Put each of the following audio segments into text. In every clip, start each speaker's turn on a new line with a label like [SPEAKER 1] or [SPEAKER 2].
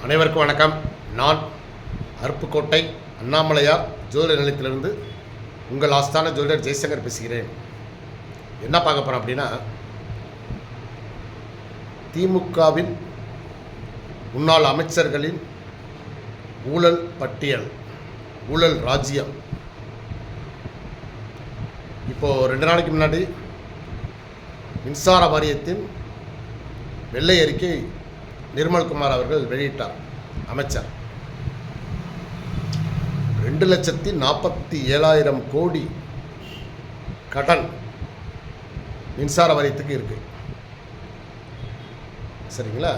[SPEAKER 1] அனைவருக்கும் வணக்கம். நான் அருப்புக்கோட்டை அண்ணாமலையார் ஜோதிட நிலையத்திலிருந்து உங்கள் ஆஸ்தான ஜோதிடர் ஜெய்சங்கர் பேசுகிறேன். என்ன பார்க்க போகிறோம் அப்படின்னா, திமுகவின் முன்னாள் அமைச்சர்களின் ஊழல் பட்டியல், ஊழல் ராஜ்யம். இப்போது 2 நாளைக்கு முன்னாடி மின்சார வாரியத்தின் வெள்ளை அறிக்கை நிர்மல்குமார் அவர்கள் வெளியிட்டார். அமைச்சர் 2,47,000 கோடி கடன் மின்சார வாரியத்துக்கு இருக்கு. சரிங்களா?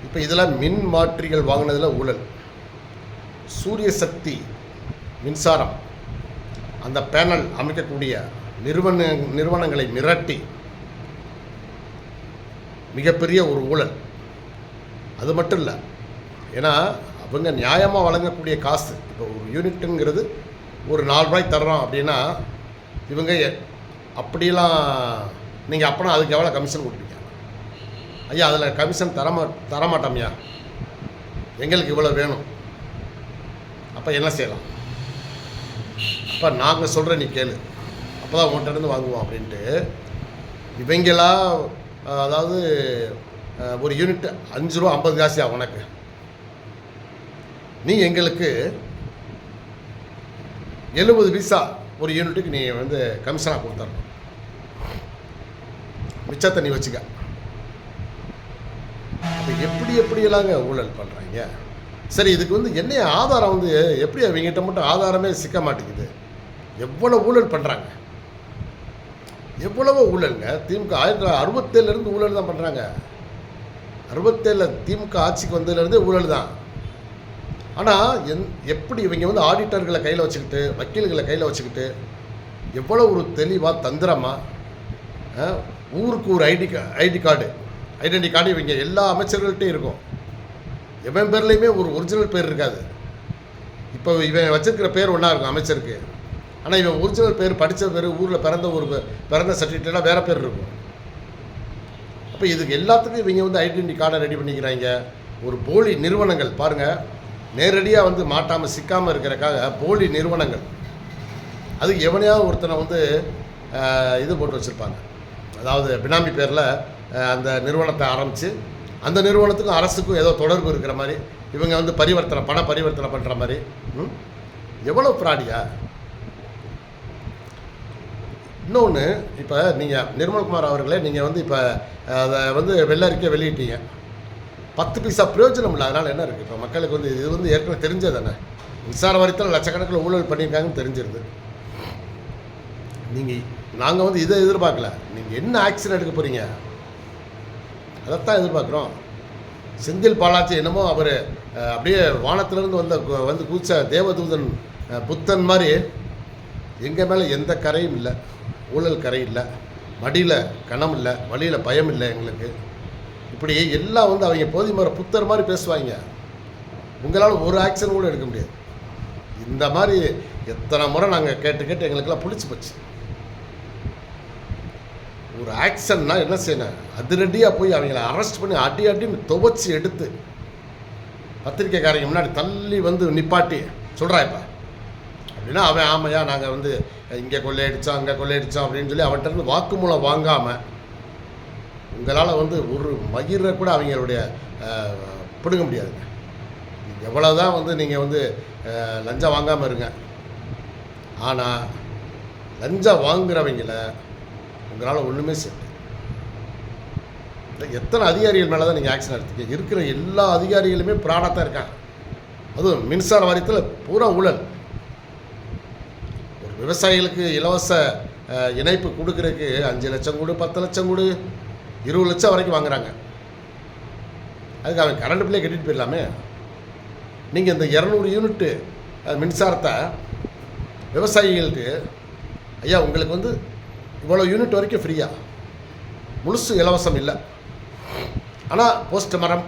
[SPEAKER 1] இப்போ இதில் மின் மாற்றிகள் வாங்கினதில் ஊழல், சூரிய சக்தி மின்சாரம் அந்த பேனல் அமைக்கக்கூடிய நிறுவனங்களை மிரட்டி மிகப்பெரிய ஒரு ஊழல். அது மட்டும் இல்லை, ஏன்னா அவங்க நியாயமாக வழங்கக்கூடிய காசு, இப்போ ஒரு யூனிட்டுங்கிறது ஒரு 4 ரூபாய் தர்றோம் அப்படின்னா, இவங்க அப்படிலாம் நீங்கள் அப்போனா அதுக்கு எவ்வளோ கமிஷன் கொடுப்பீங்க? ஐயா அதில் கமிஷன் தரமாட்டோம்யா, எங்களுக்கு இவ்வளோ வேணும். அப்போ என்ன செய்யலாம்? அப்போ நாங்கள் சொல்கிறேன், நீ கேளு, அப்போ தான் உங்கள்கிட்ட வாங்குவோம் அப்படின்ட்டு இவங்களா, அதாவது ஒரு யூனிட் 5 ரூபா 50 காசியா உனக்கு, நீ எங்களுக்கு 70 பைசா ஒரு யூனிட்டுக்கு நீ கமிஷனாக கொடுத்துடணும், மிச்சத்தை நீ வச்சுக்க. அப்போ எப்படியெல்லாங்க ஊழல் பண்ணுறாங்க? சரி, இதுக்கு என்ன ஆதாரம் எப்படி அவங்ககிட்ட மட்டும் ஆதாரமே சிக்க மாட்டேங்குது? எவ்வளோ ஊழல் பண்ணுறாங்க, எவ்வளவோ ஊழலுங்க. திமுக 1967 ஊழல் தான் பண்ணுறாங்க. 67 திமுக ஆட்சிக்கு வந்ததுலேருந்தே ஊழல் தான். ஆனால் எப்படி இவங்க ஆடிட்டர்களை கையில் வச்சுக்கிட்டு, வக்கீல்களை கையில் வச்சுக்கிட்டு, எவ்வளோ ஒரு தெளிவாக தந்திரமாக, ஊருக்கு ஒரு ஐடென்டி கார்டு இவங்க எல்லா அமைச்சர்கள்ட்டையும் இருக்கும். எவன் பேர்லேயுமே ஒரு ஒரிஜினல் பேர் இருக்காது. இப்போ இவன் வச்சிருக்கிற பேர் ஒன்றா இருக்கும் அமைச்சருக்கு, ஆனால் இவன் ஒரிஜினல் பேர், படித்த பேர், ஊரில் பிறந்த சர்டிஃபிகேட்லாம் வேறு பேர் இருக்கும். அப்போ இதுக்கு எல்லாத்துக்கும் இவங்க ஐடென்டி கார்டை ரெடி பண்ணிக்கிறாங்க. ஒரு போலி நிறுவனங்கள் பாருங்கள், நேரடியாக மாட்டாமல் சிக்காமல் இருக்கிறக்காக போலி நிறுவனங்கள், அதுக்கு எவனையாவது ஒருத்தனை இது போட்டு வச்சுருப்பாங்க. அதாவது பினாமி பேரில் அந்த நிறுவனத்தை ஆரம்பித்து, அந்த நிறுவனத்துக்கும் அரசுக்கும் ஏதோ தொடர்பு இருக்கிற மாதிரி இவங்க பண பரிவர்த்தனை பண்ணுற மாதிரி. எவ்வளோ ஃப்ராடியா! இன்னொன்று, இப்போ நீங்கள் நிர்மல்குமார் அவர்களே, நீங்கள் இப்போ அதை வெள்ளை அறிக்கை வெளியிட்டீங்க, 10 பைசா பிரயோஜனம் இல்லை. அதனால் என்ன இருக்குது? இப்போ மக்களுக்கு இது ஏற்கனவே தெரிஞ்சது தானே. மின்சார வாரியத்தில் லட்சக்கணக்கில் ஊழல் பண்ணியிருக்காங்கன்னு தெரிஞ்சிருது. நாங்கள் இதை எதிர்பார்க்கல. நீங்கள் என்ன ஆக்ஷன் எடுக்க போகிறீங்க அதைத்தான் எதிர்பார்க்குறோம். செந்தில் பாலாஜி என்னமோ அவர் அப்படியே வானத்திலேருந்து குதிச்ச தேவதூதன் புத்தன் மாதிரி, எங்கள் மேலே எந்த கரையும் இல்லை, ஊழல் கரை இல்லை, மடியில் கணம் இல்லை, வழியில் பயம் இல்லை எங்களுக்கு. இப்படி எல்லாம் அவங்க போதி மாதிரி புத்தர் மாதிரி பேசுவாங்க. உங்களால் ஒரு ஆக்ஷன் கூட எடுக்க முடியாது. இந்த மாதிரி எத்தனை முறை நாங்கள் கேட்டு எங்களுக்கெல்லாம் புளிச்சு போச்சு. ஒரு ஆக்ஷன்னா என்ன செய்யணும்? அதிரடியாக போய் அவங்கள அரெஸ்ட் பண்ணி அடின்னு துவச்சி எடுத்து பத்திரிக்கைக்காரங்க முன்னாடி தள்ளி நிப்பாட்டி சொல்கிறா இப்போ அப்படின்னா, அவன் ஆமையா நாங்கள் இங்கே கொள்ளையடித்தோம் அங்கே கொள்ளையடித்தோம் அப்படின்னு சொல்லி அவன்கிட்ட வாக்குமூலம் வாங்காமல், உங்களால் ஒரு மயிரை கூட அவங்களுடைய பிடுங்க முடியாதுங்க. எவ்வளோ தான் நீங்கள் லஞ்சம் வாங்காமல் இருங்க, ஆனால் லஞ்சம் வாங்குறவங்கள உங்களால் ஒன்றுமே செய்ய. எத்தனை அதிகாரிகள் மேலே தான் நீங்கள் ஆக்ஷன் எடுத்துக்க? இருக்கிற எல்லா அதிகாரிகளுமே பிராணத்தான் இருக்காங்க. அதுவும் மின்சார வாரியத்தில் பூரா ஊழல். ஒரு விவசாயிகளுக்கு இலவச இணைப்பு கொடுக்குறதுக்கு 5 லட்சம் கொடு, 10 லட்சம் கொடு, 20 லட்சம் வரைக்கும் வாங்குறாங்க. அதுக்கு அவன் கரண்ட் பில்லே கட்டிட்டு போயிடலாமே. நீங்கள் இந்த 200 யூனிட்டு மின்சாரத்தை விவசாயிகளுக்கு, ஐயா உங்களுக்கு இவ்வளோ யூனிட் வரைக்கும் ஃப்ரீயா, முழுசு இலவசம் இல்லை, ஆனால் போஸ்ட் மரம்,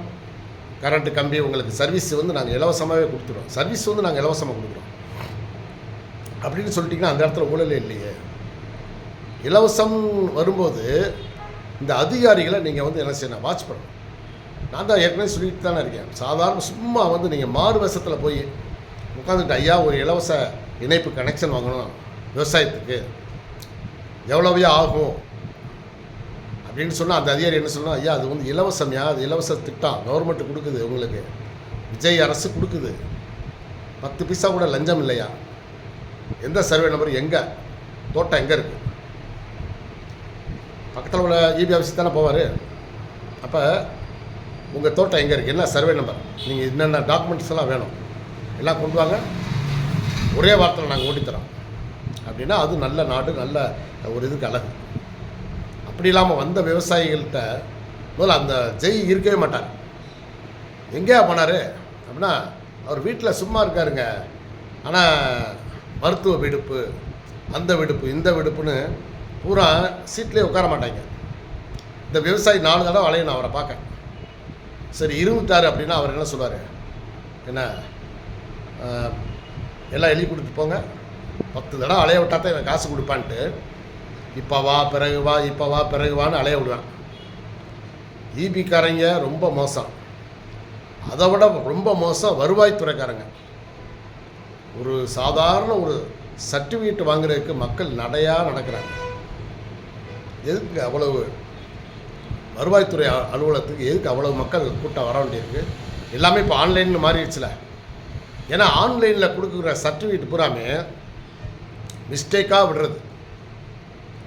[SPEAKER 1] கரண்ட்டு கம்பி, உங்களுக்கு சர்வீஸ் நாங்கள் இலவசமாகவே கொடுத்துடுறோம், சர்வீஸ் நாங்கள் இலவசமாக கொடுக்குறோம் அப்படின்னு சொல்லிட்டிங்கன்னா அந்த இடத்துல ஊழலே இல்லையே. இலவசம் வரும்போது இந்த அதிகாரிகளை நீங்கள் என்ன செய்யணும்? வாட்ச் பண்ணணும். நான் தான் ஏற்கனவே சொல்லிட்டு தானே இருக்கேன். சாதாரண சும்மா வந்து நீங்கள் மாறு வேஷத்தில் போய் உட்காந்துட்டு, ஐயா ஒரு இலவச இணைப்பு கனெக்ஷன் வாங்கணும் விவசாயத்துக்கு, எவ்வளோவையா ஆகும் அப்படின்னு சொன்னால் அந்த அதிகாரி என்ன சொல்லணும், ஐயா அது வந்து இலவசம்யா, அது இலவச திட்டம், கவர்மெண்ட்டு கொடுக்குது, உங்களுக்கு விஜய் அரசு கொடுக்குது, 10 பைசா கூட லஞ்சம் இல்லையா, எந்த சர்வே நம்பர், எங்கே தோட்டம் எங்கே இருக்குது, பக்கத்தில் உள்ள இபி ஆஃபீஸ் தானே போவார். அப்போ உங்கள் தோட்டம் எங்கே இருக்குது, என்ன சர்வே நம்பர், நீங்கள் என்னென்ன டாக்குமெண்ட்ஸ் எல்லாம் வேணும் எல்லாம் கொண்டு வாங்க, ஒரே வார்த்தையில் நாங்கள் ஓட்டித்தரோம் அப்படின்னா அது நல்ல நாடு, நல்ல ஒரு இதுக்கு அழகு. அப்படி இல்லாமல் வந்த விவசாயிகள்கிட்ட முதல்ல அந்த ஜெய் இருக்கவே மாட்டார். எங்கேயா போனார் அப்படின்னா, அவர் வீட்டில் சும்மா இருக்காருங்க, ஆனால் மருத்துவ விடுப்பு, அந்த விடுப்பு, இந்த விடுப்புன்னு பூரா சீட்லேயே உட்கார மாட்டாங்க. இந்த விவசாயி 4 தடவை அலையணும் அவரை பார்க்க. சரி இருந்துட்டார் அப்படின்னா அவர் என்ன சொல்லுவார், என்ன எல்லாம் எழுதி கொடுத்து போங்க, 10 தடவை அலைய விட்டா தான் எனக்கு காசு கொடுப்பான்ட்டு, இப்போ வா பிறகு வா, இப்போ வா பிறகு வான்னு அலைய விடுவேன். ஈபிக்காரங்க ரொம்ப மோசம். அதை விட ரொம்ப மோசம் வருவாய்த்துறைக்காரங்க. ஒரு சாதாரண ஒரு சர்டிஃபிகேட் வாங்குறதுக்கு மக்கள் நடையாக நடக்கிறாங்க. எதுக்கு அவ்வளவு வருவாய்த்துறை அலுவலகத்துக்கு எதுக்கு அவ்வளவு மக்கள் கூட்டம் வர வேண்டியிருக்கு? எல்லாமே இப்போ ஆன்லைன்னு மாறிடுச்சுல. ஏன்னா ஆன்லைனில் கொடுக்குற சர்டிஃபிகேட் பூராமே மிஸ்டேக்காக விடுறது.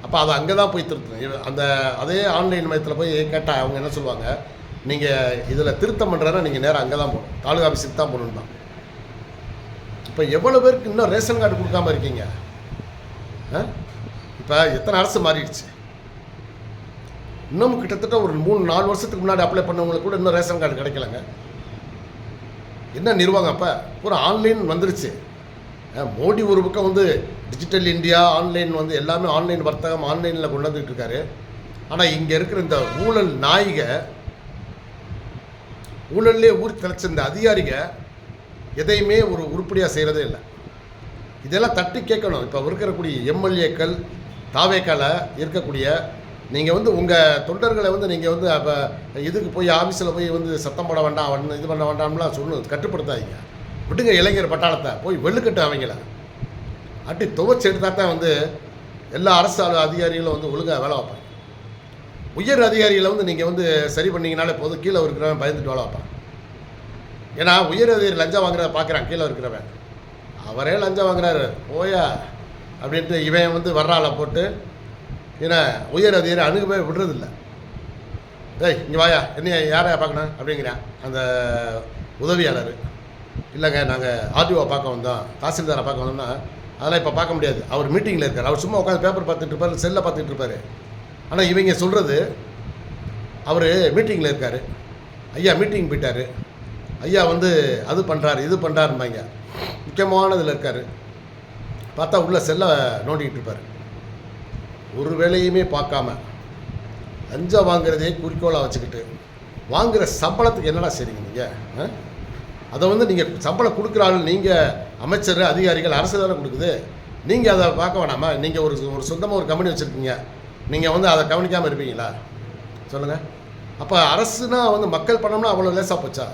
[SPEAKER 1] அப்போ அதை அங்கே தான் போய் திருத்தணும். அந்த அதே ஆன்லைன் மையத்தில் போய் கேட்டால் அவங்க என்ன சொல்லுவாங்க, நீங்கள் இதில் திருத்தம் பண்ணுறதுனா நீங்கள் நேராக அங்கே தான் போகணும், தாலுகா ஆஃபீஸுக்கு தான் போகணும் தான். இப்போ எவ்வளோ பேருக்கு இன்னும் ரேஷன் கார்டு கொடுக்காமல் இருக்கீங்க? இப்போ எத்தனை அரசு மாறிடுச்சு. இன்னும் கிட்டத்தட்ட ஒரு 3-4 வருஷத்துக்கு முன்னாடி அப்ளை பண்ணவங்களுக்கு கூட இன்னும் ரேஷன் கார்டு கிடைக்கலங்க. என்ன நிர்வாகம்? அப்போ பூரா ஆன்லைன் வந்துருச்சு. மோடி ஒரு பக்கம் வந்து டிஜிட்டல் இந்தியா, ஆன்லைன் வந்து எல்லாமே ஆன்லைன் வர்த்தகம், ஆன்லைனில் கொண்டு வந்துட்டு இருக்காரு. ஆனால் இங்கே இருக்கிற இந்த ஊழல் நாயிக, ஊழல்லே ஊர் திளைச்ச இந்த அதிகாரிக எதையுமே ஒரு உருப்படியாக செய்கிறதே இல்லை. இதெல்லாம் தட்டி கேட்கணும். இப்போ இருக்கக்கூடிய எம்எல்ஏக்கள், தாவேக்கால இருக்கக்கூடிய நீங்கள் வந்து உங்கள் தொண்டர்களை வந்து நீங்கள் வந்து அப்போ இதுக்கு போய் ஆஃபீஸில் போய் வந்து சத்தம் போட வேண்டாம், இது பண்ண வேண்டாம்லாம் சொல்லணும், கட்டுப்படுத்தாதீங்க. விட்டுங்க இளைஞர் பட்டாளத்தை, போய் வெள்ளுக்கட்டு அவங்கள அட்டி துவச்சி எடுத்தால் தான் வந்து எல்லா அரசு அதிகாரிகளும் வந்து ஒழுங்காக வேலை வைப்பாங்க. உயர் அதிகாரிகளை வந்து நீங்கள் வந்து சரி பண்ணிங்கனாலே போதும், கீழே இருக்கிறவன் பயந்துட்டு வேலை வைப்பான். ஏன்னா உயர் அதிகாரி லஞ்சம் வாங்குறத பார்க்குறான், கீழே இருக்கிறவன் அவரே லஞ்சம் வாங்குறாரு போயா அப்படின்ட்டு இவன் வந்து வர்றால போட்டு ஏன்னா உயர் அதிகாரி அணுகவே விடுறதில்ல. டேய் இங்கே வாயா, என்ன யாரையா பார்க்கணும் அப்படிங்கிறான் அந்த உதவியாளர். இல்லைங்க நாங்கள் ஆர்டிஓ பார்க்க வந்தோம், தாசில்தாரை பார்க்க வந்தோம்னா அதெல்லாம் இப்போ பார்க்க முடியாது, அவர் மீட்டிங்கில் இருக்கார், அவர் சும்மா உட்காந்து பேப்பர் பார்த்துட்டு இருப்பார், செல்லில் பார்த்துட்டு இருப்பார். ஆனால் இவங்க சொல்கிறது அவர் மீட்டிங்கில் இருக்கார், ஐயா மீட்டிங் போயிட்டார், ஐயா வந்து அது பண்ணுறாரு இது பண்ணுறாரும்பாங்க. முக்கியமானதில் இருக்கார், பார்த்தா உள்ள செல்லை நோண்டிக்கிட்டு இருப்பார். ஒரு வேலையுமே பார்க்காம லஞ்சம் வாங்குறதே குறிக்கோளாக வச்சுக்கிட்டு வாங்குகிற சம்பளத்துக்கு என்னடா சரிங்க நீங்கள்? அதை வந்து நீங்கள் சம்பளம் கொடுக்குறாள், நீங்கள் அமைச்சர் அதிகாரிகள் அரசு தானே கொடுக்குது, நீங்கள் அதை பார்க்க வேணாமா? நீங்கள் ஒரு சொந்தமாக ஒரு கம்பெனி வச்சுருக்கீங்க, நீங்கள் வந்து அதை கவனிக்காமல் இருப்பீங்களா சொல்லுங்கள்? அப்போ அரசுனா வந்து மக்கள் பண்ணோம்னா அவ்வளோ லேசாக போச்சா?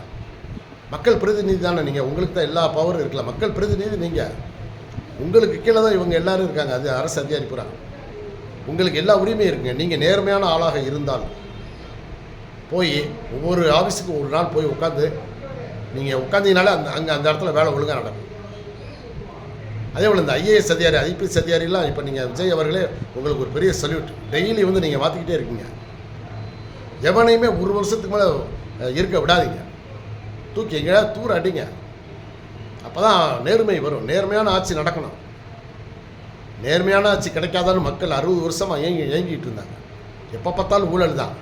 [SPEAKER 1] மக்கள் பிரதிநிதி தானே நீங்கள், உங்களுக்கு தான் எல்லா பவரும் இருக்கலாம். மக்கள் பிரதிநிதி நீங்கள், உங்களுக்கு கீழே தான் இவங்க எல்லோரும் இருக்காங்க, அது அரசு அதிகாரி பூரா. உங்களுக்கு எல்லா உரிமையும் இருக்குங்க. நீங்கள் நேர்மையான ஆளாக இருந்தால் போய் ஒவ்வொரு ஆஃபீஸுக்கும் ஒரு நாள் போய் உட்காந்து நீங்கள் உட்காந்தீங்கனாலே அந்த இடத்துல வேலை ஒழுங்காக நடக்கும். அதே போல் இந்த ஐஏஎஸ் அதிகாரி, ஐபிஎஸ் அதிகாரிலாம் இப்போ நீங்கள் விஜய் அவர்களே உங்களுக்கு ஒரு பெரிய சல்யூட். டெய்லி வந்து நீங்கள் மாற்றிக்கிட்டே இருக்கீங்க. எவனையுமே ஒரு வருஷத்துக்கு மேலே இருக்க விடாதீங்க, தூக்கி எங்கேயா தூர அடிங்க. அப்போ தான் நேர்மை வரும், நேர்மையான ஆட்சி நடக்கணும். நேர்மையான ஆட்சி கிடைக்காதான்னு மக்கள் 60 வருஷமாக ஏங்கிட்டு இருந்தாங்க. எப்போ பார்த்தாலும் ஊழல் தான்.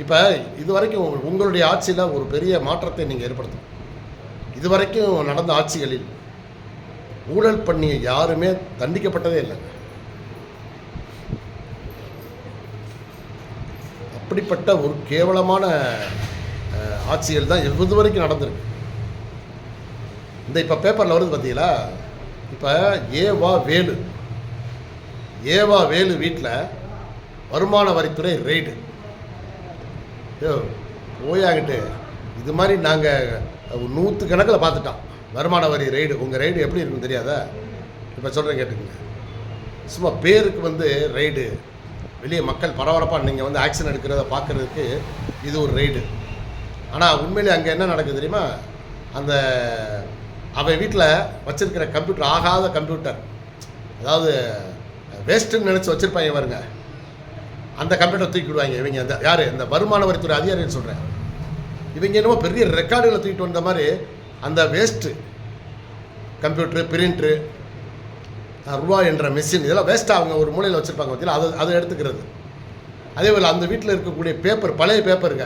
[SPEAKER 1] இப்போ இது வரைக்கும் உங்களுடைய ஆட்சியில் ஒரு பெரிய மாற்றத்தை நீங்கள் ஏற்படுத்தணும். இது வரைக்கும் நடந்த ஆட்சிகளில் ஊழல் பண்ணிய யாருமே தண்டிக்கப்பட்டதே இல்லை. அப்படிப்பட்ட ஒரு கேவலமான ஆட்சிகள் தான் இது வரைக்கும் நடந்திருக்கு. இந்த இப்போ பேப்பரில் வருது பார்த்தீங்களா, இப்போ ஏவா வேலு வீட்டில் வருமான வரித்துறை ரெய்டு. போயாகிட்டு இது மாதிரி நாங்கள் நூற்றுக்கணக்கில் பார்த்துட்டோம். வருமான வரி ரெய்டு. உங்கள் ரெய்டு எப்படி இருக்குன்னு தெரியாதா? இப்போ சொல்கிறேன் கேட்டுக்குங்க. சும்மா பேருக்கு வந்து ரெய்டு, வெளியே மக்கள் பரபரப்பாக நீங்கள் வந்து ஆக்ஷன் எடுக்கிறத பார்க்குறதுக்கு இது ஒரு ரெய்டு. ஆனால் உண்மையிலே அங்கே என்ன நடக்குது தெரியுமா? அந்த அவன் வீட்டில் வச்சுருக்கிற கம்ப்யூட்டர், ஆகாத கம்ப்யூட்டர், அதாவது வேஸ்ட்டுன்னு நினச்சி வச்சுருப்பாங்க பாருங்க, அந்த கம்ப்யூட்டர் தூக்கிவிடுவாங்க இவங்க. அந்த யார்? இந்த வருமான வரித்துறை அதிகாரின்னு சொல்கிறேன். இவங்க என்னமோ பெரிய ரெக்கார்டுகளை தூக்கிட்டு வந்த மாதிரி அந்த வேஸ்ட்டு கம்ப்யூட்ரு, பிரிண்ட்ரு, ரூபா என்ற மெஷின், இதெல்லாம் வேஸ்ட்டாக அவங்க ஒரு மூலையில் வச்சுருப்பாங்க பார்த்தீங்களா, அதை எடுத்துக்கிறது. அதே போல் அந்த வீட்டில் இருக்கக்கூடிய பேப்பர், பழைய பேப்பருங்க,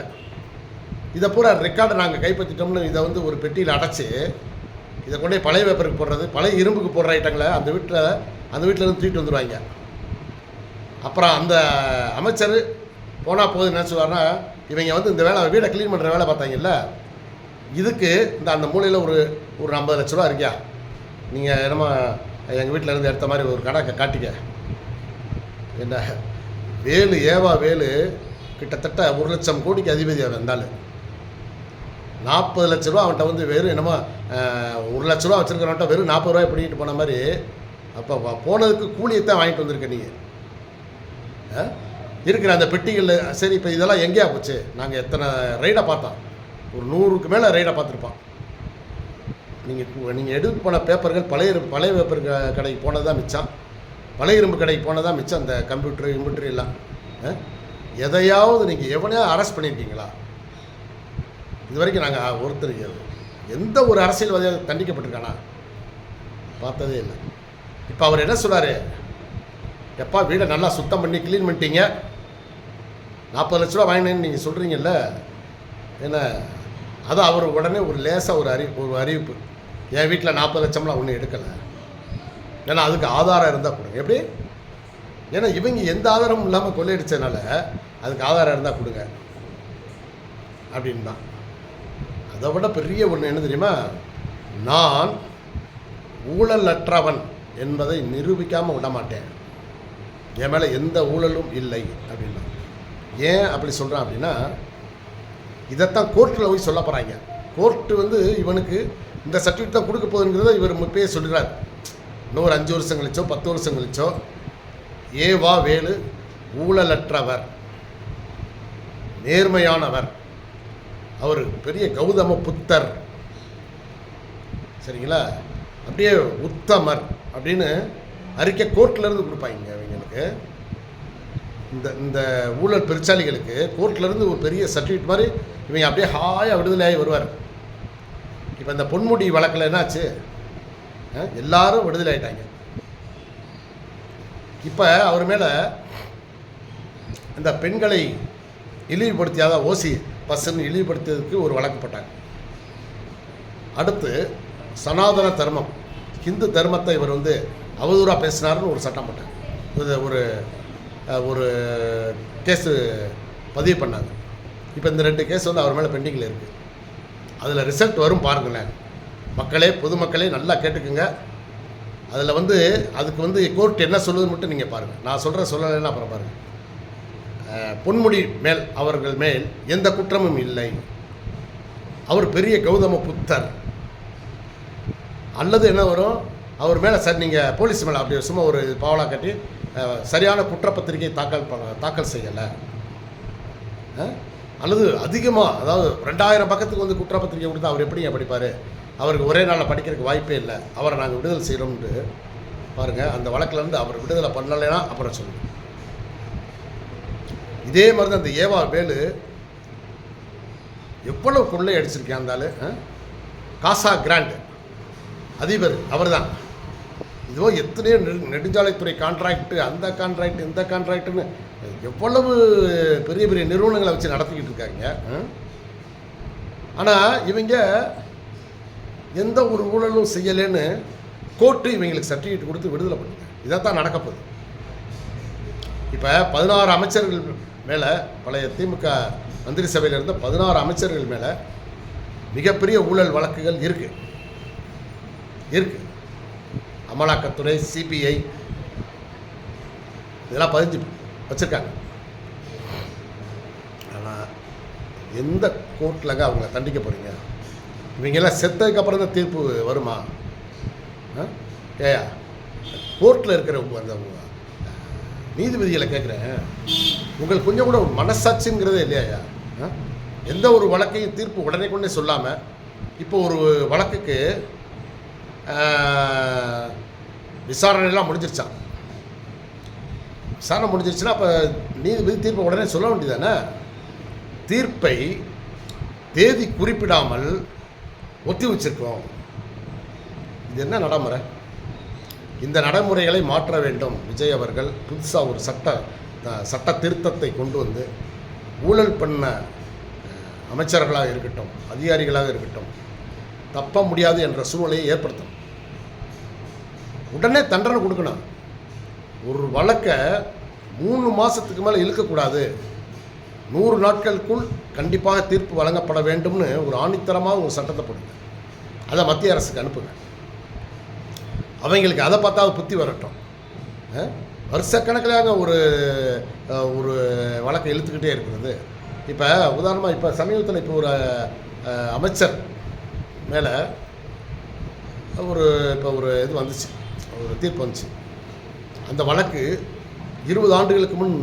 [SPEAKER 1] இதை பூரா ரெக்கார்டை நாங்கள் கைப்பற்றிட்டோம்னு இதை வந்து ஒரு பெட்டியில் அடைச்சி இதை கொண்டே பழைய பேப்பருக்கு போடுறது, பழைய இரும்புக்கு போடுற ஐட்டங்களை அந்த வீட்டிலேருந்து தூக்கிட்டு வந்துடுவாங்க. அப்புறம் அந்த அமைச்சர் போனால் போது என்ன சொல்லுவார்னா, இவங்க வந்து இந்த வீடை க்ளீன் பண்ணுற வேலை பார்த்தாங்கல்ல, இதுக்கு அந்த மூலையில் ஒரு 50 லட்ச ரூபா இருக்கியா, நீங்கள் என்னமோ எங்கள் வீட்டில் இருந்து எடுத்த மாதிரி ஒரு கணக்கை காட்டிக்க. என்ன வேலு, ஏவா வேலு கிட்டத்தட்ட 1 லட்சம் கோடிக்கு அதிபதி அவன் இருந்தாலும் 40 லட்ச ரூபா அவன்கிட்ட வந்து வெறும் என்னமோ 1 லட்ச ரூபா வச்சுருக்கிறவன்ட்ட வெறும் 40 ரூபாய் பிடிக்கிட்டு போன மாதிரி. அப்போ போனதுக்கு கூலியத்தான் வாங்கிட்டு வந்திருக்க நீ இருக்கிற அந்த பெட்டிகளில். சரி, இப்போ இதெல்லாம் எங்கேயா போச்சு? நாங்கள் எத்தனை ரைடை பார்த்தோம்? ஒரு 100க்கு மேலே ரைடை பார்த்துருப்போம். நீங்கள் எடுத்து போன பேப்பர்கள் பழைய பேப்பர் கடைக்கு போனது தான் மிச்சம், பழைய இரும்பு கடைக்கு போனது தான் மிச்சம். அந்த கம்ப்யூட்டர் எல்லாம் எதையாவது நீங்கள் எவனையாவது அரெஸ்ட் பண்ணியிருக்கீங்களா? இது வரைக்கும் நாங்கள் ஒருத்தருக்கு எந்த ஒரு அரசியல்வாதியாக தண்டிக்கப்பட்டிருக்கானா? பார்த்ததே இல்லை. இப்போ அவர் என்ன சொல்கிறாரு? எப்பா வீடை நல்லா சுத்தம் பண்ணி க்ளீன் பண்ணிட்டீங்க, 40 லட்ச ரூபா வாங்கினேன்னு நீங்கள் சொல்கிறீங்கல்ல, என்ன அது அவர் உடனே ஒரு லேசாக ஒரு அறிவிப்பு, என் வீட்டில் 40 லட்சம்லாம் ஒன்றும் எடுக்கலை, ஏன்னா அதுக்கு ஆதாரம் இருந்தால் கொடுங்க. எப்படி? ஏன்னா இவங்க எந்த ஆதாரமும் இல்லாமல் கொள்ளையடிச்சதுனால அதுக்கு ஆதாரம் இருந்தால் கொடுங்க அப்படின்னு தான். அதை விட பெரிய ஒன்று என்ன தெரியுமா? நான் ஊழலற்றவன் என்பதை நிரூபிக்காமல் விட மாட்டேன், என் மேலே எந்த ஊழலும் இல்லை அப்படின்னா. ஏன் அப்படி சொல்கிறேன் அப்படின்னா, இதைத்தான் கோர்ட்டில் போய் சொல்ல போகிறாங்க. கோர்ட்டு வந்து இவனுக்கு இந்த சர்டிஃபிகேட் தான் கொடுக்க போகுதுங்கிறத இவர் முப்பே சொல்கிறார். இன்னும் ஒரு 5 வருஷம் கழிச்சோ 10 வருஷம் கழிச்சோ, ஏவா வேலு ஊழலற்றவர், நேர்மையானவர், அவர் பெரிய கௌதம புத்தர், சரிங்களா, அப்படியே உத்தமர் அப்படின்னு அறிக்கை கோர்ட்டிலேருந்து கொடுப்பாங்க இவங்களுக்கு. இந்த ஊழல் பெருச்சாளிகளுக்கு கோர்ட்டிலேருந்து ஒரு பெரிய சர்டிஃபிகேட் மாதிரி இவங்க அப்படியே ஹாயாக விடுதலையாகி வருவார். இப்போ இந்த பொன்முடி வழக்கில் என்னாச்சு? எல்லாரும் விடுதலை ஆகிட்டாங்க. இப்போ அவர் மேலே இந்த பெண்களை இழிவுபடுத்தியாத ஓசி பஸ்ன்னு இழிவுபடுத்தியதுக்கு ஒரு வழக்கு போட்டாங்க. அடுத்து சனாதன தர்மம், ஹிந்து தர்மத்தை இவர் வந்து அவதூறாக பேசினார்னு ஒரு சட்டம் போட்டாங்க. இது ஒரு கேஸு பதிவு பண்ணாங்க. இப்போ இந்த 2 கேஸ் வந்து அவர் மேலே பெண்டிங்கில் இருக்குது. அதில் ரிசல்ட் வரும் பாருங்களேன். மக்களே, பொதுமக்களே நல்லா கேட்டுக்குங்க. அதில் வந்து அதுக்கு வந்து கோர்ட் என்ன சொல்லுதுன்னு மட்டும் நீங்கள் பாருங்கள். நான் சொல்லலைன்னா அப்புறம் பாருங்கள். பொன்முடி மேல் அவர்கள் மேல் எந்த குற்றமும் இல்லை, அவர் பெரிய கௌதம புத்தர். அல்லது என்ன வரும், அவர் மேலே சார் நீங்கள் போலீஸ் மேலே அப்படி சும்மா ஒரு பாவலா கட்டி சரியான குற்றப்பத்திரிகை தாக்கல் செய்யலை, அல்லது அதிகமாக, அதாவது 2000 பக்கத்துக்கு வந்து குற்றப்பத்திரிகை கொடுத்தா அவர் எப்படிங்க படிப்பார்? அவருக்கு ஒரே நாளில் படிக்கிறதுக்கு வாய்ப்பே இல்லை, அவரை நாங்கள் விடுதலை செய்கிறோம்னு பாருங்கள். அந்த வழக்கிலேருந்து அவர் விடுதலை பண்ணலைன்னா அப்புறம் சொல்லுங்கள். இதே மாதிரி தான் இந்த ஏவா வேலு எவ்வளோ கொள்ளை அடிச்சிருக்கேன். இருந்தாலும் காசா கிராண்ட் அதிபர் அவர் தான். இதுவோ எத்தனையோ நெடுஞ்சாலைத்துறை கான்ட்ராக்டு, அந்த கான்ட்ராக்டு, இந்த கான்ட்ராக்டுன்னு எவ்வளவு பெரிய பெரிய நிறுவனங்களை வச்சு நடத்திக்கிட்டு இருக்காங்க. ஆனால் இவங்க எந்த ஒரு ஊழலும் செய்யலைன்னு கோர்ட்டு இவங்களுக்கு சர்டிஃபிகேட் கொடுத்து விடுதலை பண்ணுங்க. இதைத்தான் நடக்க போகுது. இப்போ 16 அமைச்சர்கள் மேலே, பழைய திமுக மந்திரி சபையில் இருந்த 16 அமைச்சர்கள் மேலே மிகப்பெரிய ஊழல் வழக்குகள் இருக்குது. அமலாக்கத்துறை, சிபிஐ இதெல்லாம் பதிஞ்சு வச்சுருக்காங்க. ஆனால் எந்த கோர்ட்லங்க அவங்க தண்டிக்க போகிறீங்க? இவங்கெல்லாம் செத்ததுக்கப்புறம் தான் தீர்ப்பு வருமா? ஏயா, கோர்ட்டில் இருக்கிற அந்த நீதிபதிகளை கேட்குறேன், உங்களுக்கு கொஞ்சம் கூட ஒரு மனசாட்சிங்கிறதே இல்லையா? எந்த ஒரு வழக்கையும் தீர்ப்பு உடனே கொண்டே சொல்லாமல், இப்போ ஒரு வழக்குக்கு விசாரணையெல்லாம் முடிஞ்சிருச்சான். விசாரணை முடிஞ்சிருச்சுன்னா அப்போ நீதிபதி தீர்ப்பை உடனே சொல்ல வேண்டியதானே? தீர்ப்பை தேதி குறிப்பிடாமல் ஒத்தி வச்சிருக்கோம். இது என்ன நடைமுறை? இந்த நடைமுறைகளை மாற்ற வேண்டும். விஜய் அவர்கள் புதுசாக ஒரு சட்ட திருத்தத்தை கொண்டு வந்து ஊழல் பண்ண அமைச்சர்களாக இருக்கட்டும், அதிகாரிகளாக இருக்கட்டும், தப்ப முடியாது என்ற சூழ்நிலையை ஏற்படுத்தணும். உடனே தண்டனை கொடுக்கணும். ஒரு வழக்கை 3 மாதத்துக்கு மேலே இழுக்கக்கூடாது. 100 நாட்களுக்குள் கண்டிப்பாக தீர்ப்பு வழங்கப்பட வேண்டும்னு ஒரு ஆணித்தரமாக ஒரு சட்டத்தை போடுங்க. அதை மத்திய அரசுக்கு அனுப்புங்க. அவங்களுக்கு அதை பார்த்தா புத்தி வரட்டும். வருஷக்கணக்கிலாக ஒரு வழக்கை இழுத்துக்கிட்டே இருக்கிறது. இப்போ உதாரணமாக இப்போ சமீபத்தில் இப்போ ஒரு அமைச்சர் மேலே ஒரு இது வந்துச்சு, ஒரு தீர்ப்பு வந்துச்சு. அந்த வழக்கு 20 ஆண்டுகளுக்கு முன்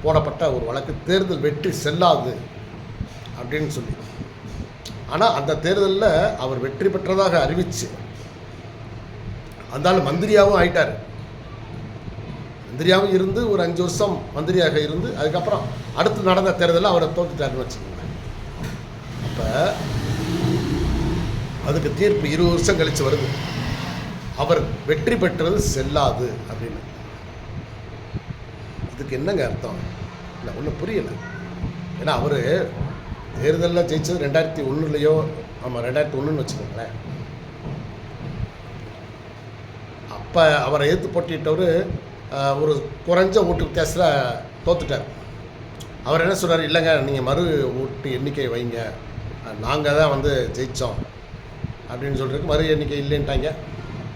[SPEAKER 1] போடப்பட்ட ஒரு வழக்கு, தேர்தல் வெற்றி செல்லாது அப்படின்னு சொல்லி. ஆனால் அந்த தேர்தலில் அவர் வெற்றி பெற்றதாக அறிவிச்சு அந்த மந்திரியாகவும் ஆயிட்டார். மந்திரியாகவும் இருந்து ஒரு 5 வருஷம் மந்திரியாக இருந்து அதுக்கப்புறம் அடுத்து நடந்த தேர்தலில் அவரை தோற்றுட்டாருன்னு வச்சுக்கோங்க. அப்போ அதுக்கு தீர்ப்பு 20 வருஷம் கழித்து வருது, அவர் வெற்றி பெற்றது செல்லாது அப்படின்னு. இதுக்கு என்னங்க அர்த்தம்? இல்லை, ஒன்றும் புரியலை. ஏன்னா அவர் தேர்தலில் ஜெயிச்சது 2001 ஆமாம் 2001 வச்சுக்கோங்களேன். அப்போ அவரை எதிர்த்து போட்டிட்டவர் ஒரு குறைஞ்ச ஓட்டு வித்தியாசத்தில் தோத்துட்டார். அவர் என்ன சொல்கிறார்? இல்லைங்க, நீங்கள் மறு ஓட்டு எண்ணிக்கை வைங்க, நாங்கள் தான் வந்து ஜெயித்தோம் அப்படின்னு சொல்கிறதுக்கு மறு எண்ணிக்கை இல்லைன்ட்டாங்க.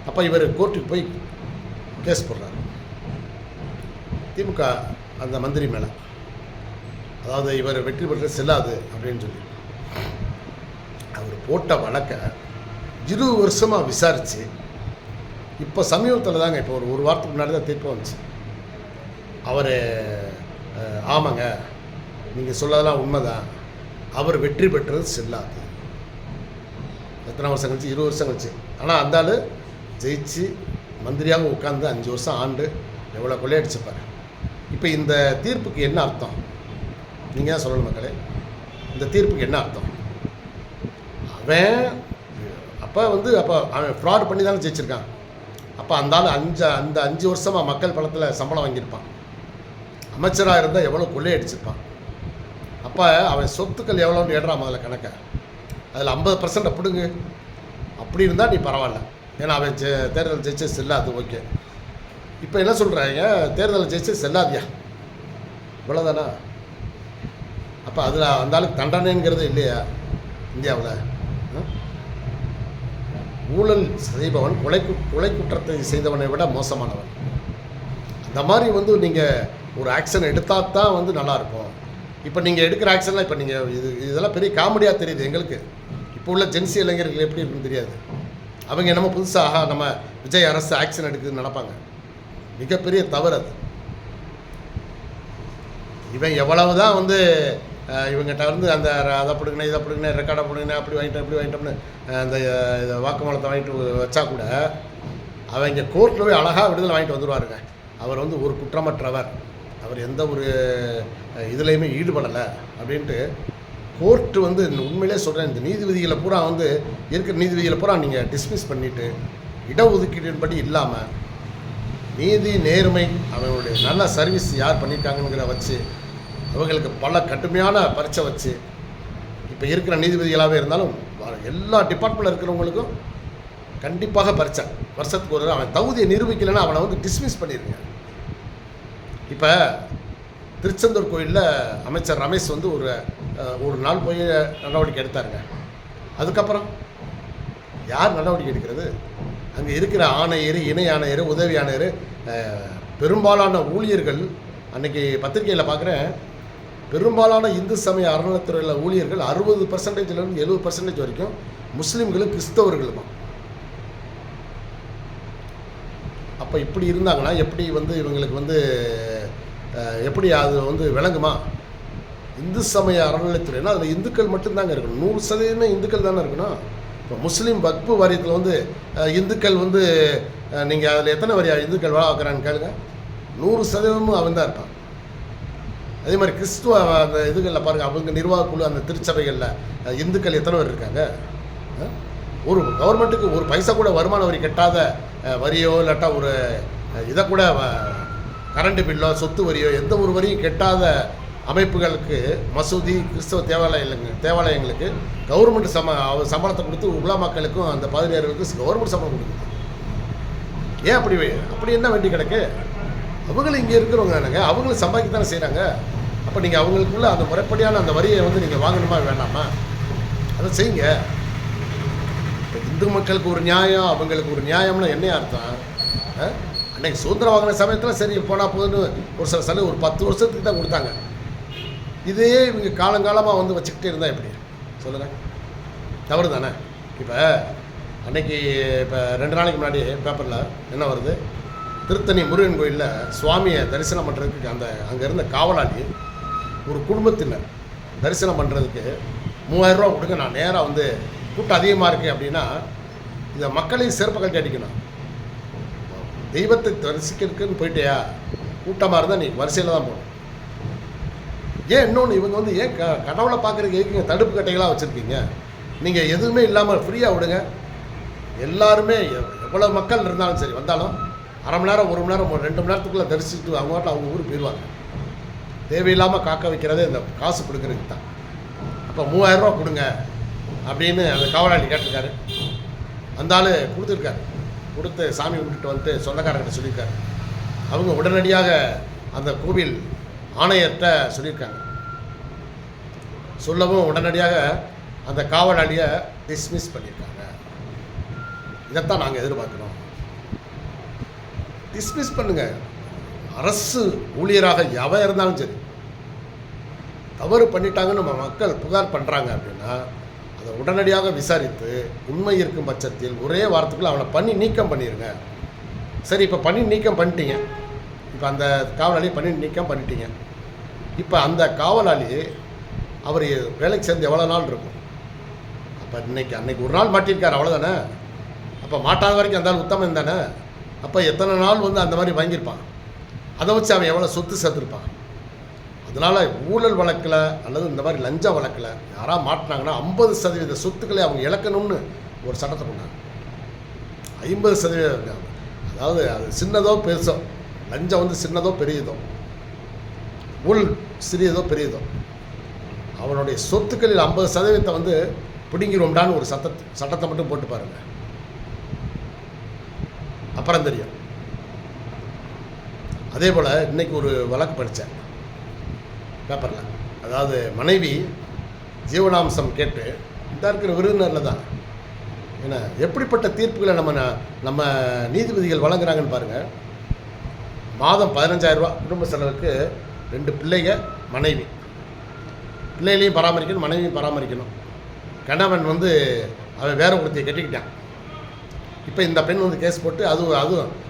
[SPEAKER 1] அப்போ இவர் கோர்ட்டுக்கு போய் கேஸ் போடுறார் திமுக அந்த மந்திரி மேலே. அதாவது இவர் வெற்றி பெற்று செல்லாது அப்படின்னு சொல்லி அவர் போட்ட வழக்கை 20 வருஷமாக விசாரித்து இப்போ சமீபத்தில் தாங்க, இப்போ ஒரு வாரத்துக்கு முன்னாடி தான் தீர்ப்பு வந்துச்சு. அவர் ஆமாங்க, நீங்கள் சொல்லதெல்லாம் உண்மைதான், அவர் வெற்றி பெற்றது செல்லாது. எத்தனை வருஷம் கழிச்சு? 20 வருஷம் கழிச்சு. ஆனால் அந்த ஆள் ஜெயிச்சு மந்திரியாக உட்காந்து 5 வருஷம் ஆண்டு எவ்வளோ கொள்ளையடிச்சுப்பார். இப்போ இந்த தீர்ப்புக்கு என்ன அர்த்தம்? நீங்கள் தான் சொல்லணும் மக்களே. இந்த தீர்ப்புக்கு என்ன அர்த்தம்? அவன் ஃப்ராட் பண்ணி தானே ஜெயிச்சிருக்கான். அப்போ அந்த ஆள் அந்த 5 வருஷமாக மக்கள் பணத்தில் சம்பளம் வாங்கியிருப்பான். அமைச்சராக இருந்தால் எவ்வளோ கொள்ளையடிச்சிருப்பான். அப்போ அவன் சொத்துக்கள் எவ்வளோன்னு ஏடுறா முதல்ல கணக்கை. அதில் 50% பிடுங்கு. அப்படி இருந்தால் நீ பரவாயில்ல, ஏன்னா அவன் தேர்தல் ஜெயிச்சு செல்லாது. ஓகே, இப்போ என்ன சொல்கிறாங்க? தேர்தல் ஜெயிச்சு செல்லாதியா, இவ்வளோதானா? அப்போ அதில் அந்த ஆளுக்கு தண்டனைங்கிறது இல்லையா இந்தியாவில்? ஊழல் செய்பவன் கொலை குற்றத்தை செய்தவனை விட மோசமானவன். அந்த மாதிரி வந்து நீங்கள் ஒரு ஆக்ஷன் எடுத்தால் தான் வந்து நல்லாயிருக்கும். இப்போ நீங்கள் எடுக்கிற ஆக்ஷன்லாம் இப்போ நீங்கள் இதெல்லாம் பெரிய காமெடியாக தெரியுது எங்களுக்கு. இப்போ உள்ள ஜென்சி இளைஞர்கள் எப்படி இருக்குன்னு தெரியாது. அவங்க என்னமோ புதுசாக நம்ம விஜய் அரசு ஆக்ஷன் எடுக்குதுன்னு நினைப்பாங்க. மிகப்பெரிய தவறு அது. இவன் எவ்வளவு தான் வந்து இவங்ககிட்ட வந்து அந்த அதை பிடுங்கினேன் இதை பிடுங்கினேன் ரெக்கார்டை பிடுங்கினேன் அப்படி வாங்கிட்டேன் இப்படி வாங்கிட்டோம்னு அந்த வாக்குமூலத்தை வாங்கிட்டு வச்சா கூட அவங்க கோர்ட்டில் போய் அழகாக விடுதலை வாங்கிட்டு வந்துடுவாருங்க. அவர் வந்து ஒரு குற்றமற்றவர், அவர் எந்த ஒரு இதுலேயுமே ஈடுபடலை அப்படின்ட்டு கோர்ட்டு வந்து உண்மையிலே சொல்கிறேன். இந்த நீதிபதிகளை பூரா வந்து இருக்கிற நீதிபதிகளை பூரா நீங்கள் டிஸ்மிஸ் பண்ணிவிட்டு இடஒதுக்கீடுபடி இல்லாமல் நீதி நேர்மை அவங்களுடைய நல்ல சர்வீஸ் யார் பண்ணியிருக்காங்கிற வச்சு அவங்களுக்கு பல கடுமையான பரீட்சை வச்சு இப்போ இருக்கிற நீதிபதிகளாகவே இருந்தாலும் எல்லா டிபார்ட்மெண்ட்டில் இருக்கிறவங்களுக்கும் கண்டிப்பாக பரீட்சை வருஷத்துக்கு ஒரு அவன் தகுதியை நிரூபிக்கலைன்னா அவனை வந்து டிஸ்மிஸ் பண்ணிடுங்க. இப்போ திருச்செந்தூர் கோயிலில் அமைச்சர் ரமேஷ் வந்து ஒரு நாள் போய் நடவடிக்கை எடுத்தாருங்க. அதுக்கப்புறம் யார் நடவடிக்கை எடுக்கிறது? அங்கே இருக்கிற ஆணையர், இணை ஆணையர், உதவி ஆணையர், பெரும்பாலான ஊழியர்கள். அன்றைக்கி பத்திரிகையில் பார்க்குறேன், பெரும்பாலான இந்து சமய அறநிலைத்துறையில் ஊழியர்கள் 60%லேருந்து 70% வரைக்கும் முஸ்லீம்களும் கிறிஸ்தவர்களுமா. அப்போ இப்படி இருந்தாங்கன்னா எப்படி வந்து இவங்களுக்கு வந்து எப்படி அது வந்து விளங்குமா? இந்து சமய அறநிலைத்துறைனா அதில் இந்துக்கள் மட்டும்தாங்க இருக்கணும். 100% இந்துக்கள் தானே இருக்கணும். இப்போ முஸ்லீம் வக்பு வாரியத்தில் வந்து இந்துக்கள் வந்து நீங்கள் அதில் எத்தனை வரியா இந்துக்கள் வேலை பார்க்குறான்னு கேளுங்க. 100% அவன் தான் இருப்பான். அதே மாதிரி கிறிஸ்துவ அந்த இதுகளில் பாருங்கள், அவங்க நிர்வாகக்குழு அந்த திருச்சபைகளில் இந்துக்கள் எத்தனை பேர் இருக்காங்க? ஒரு கவர்மெண்ட்டுக்கு ஒரு பைசா கூட வருமான வரி கட்டாத வரியோ இல்லாட்டா ஒரு இதை கூட கரண்ட் பில்லோ சொத்து வரியோ எந்த ஒரு வரியும் கெட்டாத அமைப்புகளுக்கு மசூதி கிறிஸ்தவ தேவாலயங்களுக்கு கவர்மெண்ட் சம்பளத்தை கொடுத்து உலா மக்களுக்கும் அந்த பாதிரியார்களுக்கும் கவர்மெண்ட் சம்பளம் கொடுக்குது. ஏன் அப்படி என்ன வேண்டி கிடக்கு? அவங்களும் இங்கே இருக்கிறவங்க தானேங்க, அவங்களும் சம்பாதிக்கத்தானே செய்கிறாங்க. அப்போ நீங்கள் அவங்களுக்குள்ள அந்த முறைப்படியான அந்த வரியை வந்து நீங்கள் வாங்கணுமா வேண்டாமா? அதை செய்யுங்க. இப்போ இந்து மக்களுக்கு ஒரு நியாயம், அவங்களுக்கு ஒரு நியாயம்னா என்ன அர்த்தம்? அன்றைக்கி சுதந்திரம் வாங்கின சமயத்தில் சரி போனால் போதுன்னு ஒரு சில சலுகை ஒரு 10 வருஷத்துக்கு தான் கொடுத்தாங்க. இதே இவங்க காலங்காலமாக வந்து வச்சுக்கிட்டே இருந்தால் எப்படி சொல்லுங்கள்? தவறு தானே. இப்போ அன்றைக்கி இப்போ 2 நாளைக்கு முன்னாடி பேப்பரில் என்ன வருது, திருத்தணி முருகன் கோயிலில் சுவாமியை தரிசனம் பண்ணுறதுக்கு அங்கே இருந்த காவலாளி ஒரு குடும்பத்தினர் தரிசனம் பண்ணுறதுக்கு 3000 ரூபா கொடுங்க, நான் நேராக வந்து கூட்டம் அதிகமாக இருக்குது அப்படின்னா இதை மக்களையும் செருப்பை கட்டி அடிக்கணும். தெய்வத்தை தரிசிக்கிறதுக்குன்னு போயிட்டியா, கூட்டமாக இருந்தால் நீ வரிசையில் தான் போகணும். ஏன் இன்னொன்று இவங்க வந்து ஏன் கடவுளை பார்க்குறதுக்கு எதுக்குங்க தடுப்பு கட்டைகளாக வச்சுருக்கீங்க? நீங்கள் எதுவுமே இல்லாமல் ஃப்ரீயாக விடுங்க. எல்லாருமே எவ்வளோ மக்கள் இருந்தாலும் சரி வந்தாலும் அரை மணி நேரம் 1 மணி நேரம் 2 மணி நேரத்துக்குள்ளே தரிசிச்சுட்டு அவங்க வாட்டில் அவங்க ஊருக்கு போயிடுவாங்க. தேவையில்லாமல் காக்க வைக்கிறதே இந்த காசு கொடுக்குறதுக்கு தான். அப்போ 3000 ரூபா கொடுங்க அப்படின்னு அந்த காவலாளி கேட்டிருக்காரு. அந்த ஆள் கொடுத்துருக்காரு. கொடுத்து சாமி விட்டுட்டு வந்துட்டு சொந்தக்காரர்கிட்ட சொல்லியிருக்காரு. அவங்க உடனடியாக அந்த கோவில் ஆணையர்கிட்ட சொல்லியிருக்காங்க. சொல்லவும் உடனடியாக அந்த காவலாளியை டிஸ்மிஸ் பண்ணியிருக்காங்க. இதைத்தான் நாங்கள் எதிர்பார்க்குறோம். டிஸ்மிஸ் பண்ணுங்க. அரசு ஊழியராக எவன் இருந்தாலும் சரி தவறு பண்ணிட்டாங்கன்னு நம்ம மக்கள் புகார் பண்ணுறாங்க அப்படின்னா அதை உடனடியாக விசாரித்து உண்மை இருக்கும் பட்சத்தில் ஒரே வாரத்துக்குள்ள அவனை பண்ணி நீக்கம் பண்ணிடுங்க. சரி, இப்போ பண்ணி நீக்கம் பண்ணிட்டீங்க. இப்போ அந்த காவலாளி பண்ணி நீக்கம் பண்ணிட்டீங்க. இப்போ அந்த காவலாளி அவர் வேலைக்கு சேர்ந்து எவ்வளோ நாள் இருக்கும்? அப்போ அன்னைக்கு ஒரு நாள் மாட்டியிருக்கார், அவ்வளோதானே. அப்போ மாட்டாத வரைக்கும் அந்த ஆள் உத்தமன் தானே. அப்போ எத்தனை நாள் வந்து அந்த மாதிரி வாங்கியிருப்பான்? அதை வச்சு அவன் எவ்வளோ சொத்து சேர்த்துருப்பான்? அதனால் ஊழல் வழக்கில் அல்லது இந்த மாதிரி லஞ்ச வழக்கில் யாராக மாட்டினாங்கன்னா 50% சொத்துக்களை அவங்க இழக்கணும்னு ஒரு சட்டத்தை கொண்டாங்க. 50%. அதாவது அது சின்னதோ பெருசோ, லஞ்சம் வந்து சின்னதோ பெரியதோ, ஊழல் சிறியதோ பெரியதோ, அவனுடைய சொத்துக்களில் 50% வந்து பிடுங்கிடுவோம்டான்னு ஒரு சட்டத்தை மட்டும் போட்டு பாருங்கள், அப்புறம் தெரியும். அதே போல் இன்றைக்கி ஒரு வழக்கு படித்தேன் பேப்பரில். அதாவது மனைவி ஜீவனாம்சம் கேட்டு இந்த இருக்கிற விருந்தினரில் தான் ஏன்னா எப்படிப்பட்ட தீர்ப்புகளை நம்ம நீதிபதிகள் வழங்குறாங்கன்னு பாருங்கள். மாதம் 15,000 ரூபா குடும்ப செலவுக்கு 2 பிள்ளைங்க, மனைவி. பிள்ளைகளையும் பராமரிக்கணும், மனைவியும் பராமரிக்கணும். கணவன் வந்து அவன் வேற ஒருத்தையை கட்டிக்கிட்டான். இப்போ இந்த பெண் வந்து கேஸ் போட்டு அதுவும்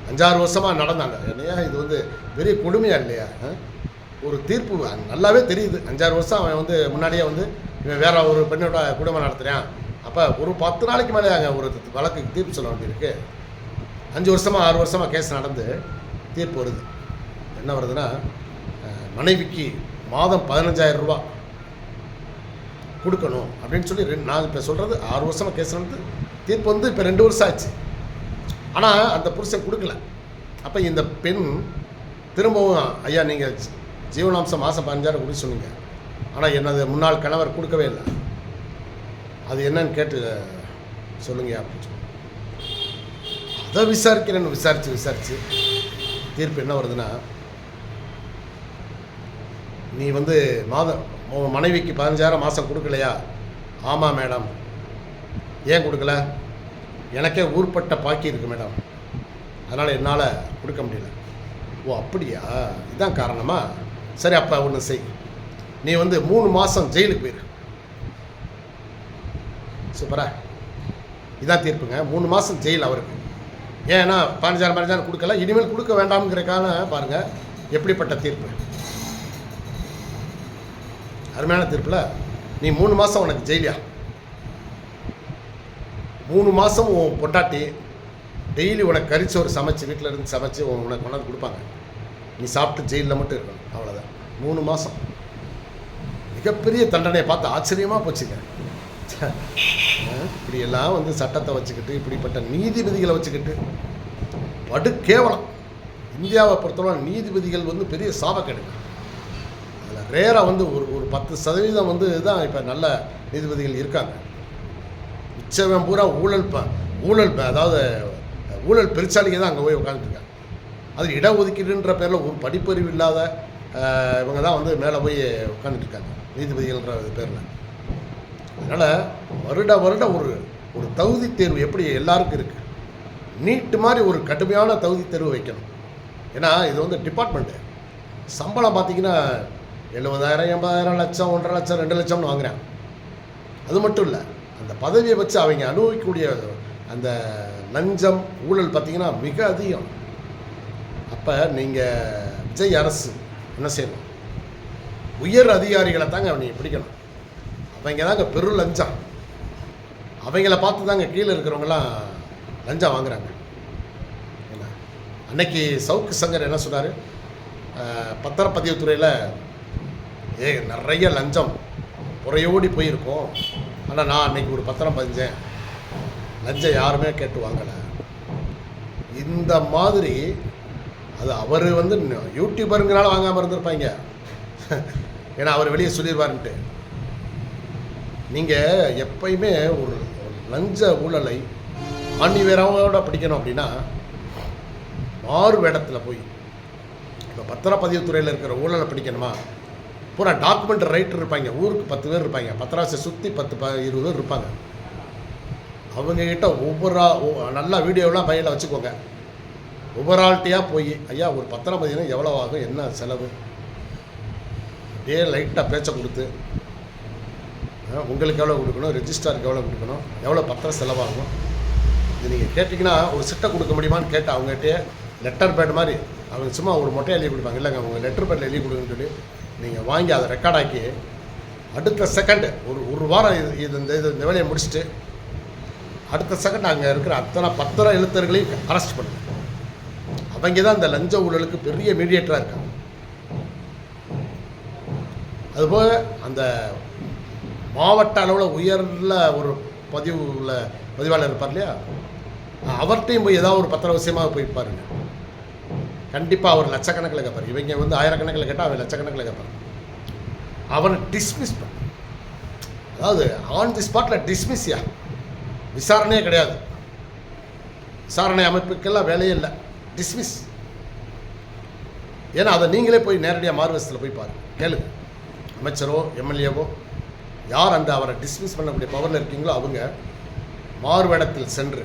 [SPEAKER 1] 5-6 வருஷமாக நடந்தாங்க. என்னையா இது வந்து பெரிய கொடுமையாக இல்லையா? ஒரு தீர்ப்பு நல்லாவே தெரியுது. 5-6 வருஷம் அவன் வந்து முன்னாடியே வந்து இவன் வேற ஒரு பெண்ணோட குடும்பம் நடத்துகிறான். அப்போ ஒரு 10 நாளைக்கு மேலே அங்கே ஒரு வழக்குக்கு தீர்ப்பு சொல்ல வேண்டியிருக்கு. 5 வருஷமாக 6 வருஷமாக கேஸ் நடந்து தீர்ப்பு வருது. என்ன வருதுன்னா, மனைவிக்கு மாதம் 15,000 ரூபா கொடுக்கணும் அப்படின்னு சொல்லி நான் இப்போ சொல்கிறது 6 வருஷமாக கேஸ் நடந்து தீர்ப்பு வந்து இப்போ 2 வருஷம் ஆச்சு. ஆனால் அந்த புருஷன் கொடுக்கல. அப்போ இந்த பெண் திரும்பவும், ஐயா நீங்கள் ஜீவனாம்சம் மாதம் 15,000 கொடுக்க சொன்னீங்க, ஆனால் என்னது முன்னாள் கணவர் கொடுக்கவே இல்லை, அது என்னன்னு கேட்டு சொல்லுங்க அப்படின்னு சொல்லி அதை விசாரிக்கிறேன்னு விசாரித்து தீர்ப்பு என்ன வருதுன்னா, நீ வந்து மனைவிக்கு 15,000 மாதம் கொடுக்கலையா? ஆமாம் மேடம். ஏன் கொடுக்கல? எனக்கே ஊர்பட்ட பாக்கி இருக்குது மேடம், அதனால் என்னால் கொடுக்க முடியல. ஓ அப்படியா, இதுதான் காரணமா? சரி, அப்போ ஒன்று செய், நீ வந்து 3 மாதம் ஜெயிலுக்கு போயிரு. சூப்பரா, இதான் தீர்ப்புங்க. 3 மாதம் ஜெயில் அவருக்கு. ஏன்னா 15,000 கொடுக்கல, இனிமேல் கொடுக்க வேண்டாம்ங்கிறக்கான பாருங்கள் எப்படிப்பட்ட தீர்ப்பு. அருமையான தீர்ப்பில் நீ 3 மாதம் உனக்கு ஜெயிலியா. 3 மாதம் உன் பொண்டாட்டி டெய்லி உனக்கு கறிச்சோறு சமைச்சு வீட்டில் இருந்து சமைச்சு உனக்கு கொண்டாந்து கொடுப்பாங்க. நீ சாப்பிட்டு ஜெயிலில் மட்டும் இருக்கணும், அவ்வளோதான். 3 மாதம் மிகப்பெரிய தண்டனையை பார்த்து ஆச்சரியமாக போச்சுங்க. இப்படியெல்லாம் வந்து சட்டத்தை வச்சுக்கிட்டு, இப்படிப்பட்ட நீதிபதிகளை வச்சுக்கிட்டு படு கேவலம். இந்தியாவை பொறுத்தவரை நீதிபதிகள் வந்து பெரிய சாபக்கேடு. அதில் ரேராக வந்து ஒரு 10% வந்து தான் இப்போ நல்ல நீதிபதிகள் இருக்காங்க. மிச்சவன் பூரா அதாவது ஊழல் பெருச்சாளிங்க தான் அங்கே போய் உட்காந்துருக்காங்க. அது இடஒதுக்கீடுன்ற பேரில் ஒரு படிப்பறிவு இல்லாத இவங்க தான் வந்து மேலே போய் உட்காந்துட்ருக்காங்க நீதிபதிகள்ன்ற பேரில். அதனால் வருடம் ஒரு தகுதி தேர்வு எப்படி எல்லாருக்கும் இருக்குது, நீட்டு மாதிரி ஒரு கடுமையான தகுதி தேர்வு வைக்கணும். ஏன்னா இது வந்து டிபார்ட்மெண்ட்டு. சம்பளம் பார்த்திங்கன்னா 70,000, 80,000, லட்சம், 1.5 லட்சம், 2 லட்சம்னு வாங்குறாங்க. அது மட்டும் இல்லை, அந்த பதவியை வச்சு அவங்க அனுபவிக்கக்கூடிய அந்த லஞ்சம் ஊழல் பார்த்திங்கன்னா மிக அதிகம். அப்போ நீங்கள் விஜய் அரசு என்ன செய்யணும், உயர் அதிகாரிகளை தாங்க நீங்கள் பிடிக்கணும். அவங்க தாங்க பெரும் லஞ்சம். அவங்கள பார்த்து தாங்க கீழே இருக்கிறவங்களாம் லஞ்சம் வாங்குறாங்க. என்ன அன்னைக்கு சவுக்கு சங்கர் என்ன சொன்னார், பத்திரப்பதிவுத்துறையில் நிறைய லஞ்சம் புறையோடி போயிருக்கோம், ஆனால் நான் அன்னைக்கு ஒரு பத்திரம் பதிஞ்சேன், லஞ்சம் யாருமே கேட்டு வாங்கலை. இந்த மாதிரி அது அவர் வந்து யூடியூபருங்கனால வாங்காமல் இருந்திருப்பாங்க. ஏன்னா அவர் வெளியே சொல்லிடுவாருன்ட்டு. நீங்கள் எப்பயுமே ஒரு லஞ்ச ஊழலை ஆணிவேரோட பிடிக்கணும் அப்படின்னா மாறு வேடத்தில் போய், இப்போ பத்திரப்பதிவுத்துறையில் இருக்கிற ஊழலை பிடிக்கணுமா, பூரா டாக்குமெண்ட் ரைட்டர் இருப்பாங்க, ஊருக்கு 10 பேர் இருப்பாங்க, பத்திராசை சுற்றி 10-20 பேர் இருப்பாங்க. அவங்கக்கிட்ட நல்லா வீடியோலாம் பையில் வச்சுக்கோங்க. ஒவ்வொரு ஆள்கிட்டையாக போய், ஐயா ஒரு பத்திரம் பதினா எவ்வளோ ஆகும், என்ன செலவு, அப்படியே லைட்டாக பேச்சை கொடுத்து, உங்களுக்கு எவ்வளோ கொடுக்கணும், ரெஜிஸ்ட்ராருக்கு எவ்வளோ கொடுக்கணும், எவ்வளோ பத்திரம் செலவாகும், இது நீங்கள் கேட்டிங்கன்னா ஒரு சிட்டை கொடுக்க முடியுமான்னு கேட்டு அவங்ககிட்டே லெட்டர் பேட் மாதிரி அவங்க சும்மா ஒரு மொட்டை எழுதி கொடுப்பாங்க. இல்லைங்க அவங்க லெட்டர் பேட்டில் எழுதி கொடுங்கன்னு சொல்லி நீங்கள் வாங்கி அதை ரெக்கார்டாக்கி அடுத்த செகண்டு ஒரு வாரம் இந்த வேலையை முடிச்சுட்டு அடுத்த செகண்ட் அங்கே இருக்கிற அத்தனை பத்திர எழுத்தர்களையும் அரெஸ்ட் பண்ணுங்க. அவங்க தான் இந்த லஞ்ச ஊழலுக்கு பெரிய மீடியேட்டராக இருக்காங்க. அதுபோல் அந்த மாவட்ட அளவில் உயர்ல ஒரு பதிவாளர் இருப்பார் இல்லையா, அவர்கிட்டையும் போய் ஏதாவது ஒரு பத்திர விஷயமாக போய் பாருங்க. கண்டிப்பாக அவர் லட்சக்கணக்கில் கேட்பார். இவங்க வந்து ஆயிரக்கணக்கில் கேட்டால் அவன் லட்சக்கணக்கில் கேட்பார். அவனை டிஸ்மிஸ் பண்ண, அதாவது ஆன் தி ஸ்பாட்டில் டிஸ்மிஸ்யா, விசாரணையே கிடையாது. விசாரணை அமைப்புக்கெல்லாம் வேலையே இல்லை, டிஸ்மிஸ். ஏன்னா அதை நீங்களே போய் நேரடியாக மார்வெஸ்டில் போய் பாருங்க, கேளுங்க. அமைச்சரோ எம்எல்ஏவோ யார் அந்த அவரை டிஸ்மிஸ் பண்ணக்கூடிய பவரில் இருக்கீங்களோ அவங்க மாறுவேடத்தில் சென்று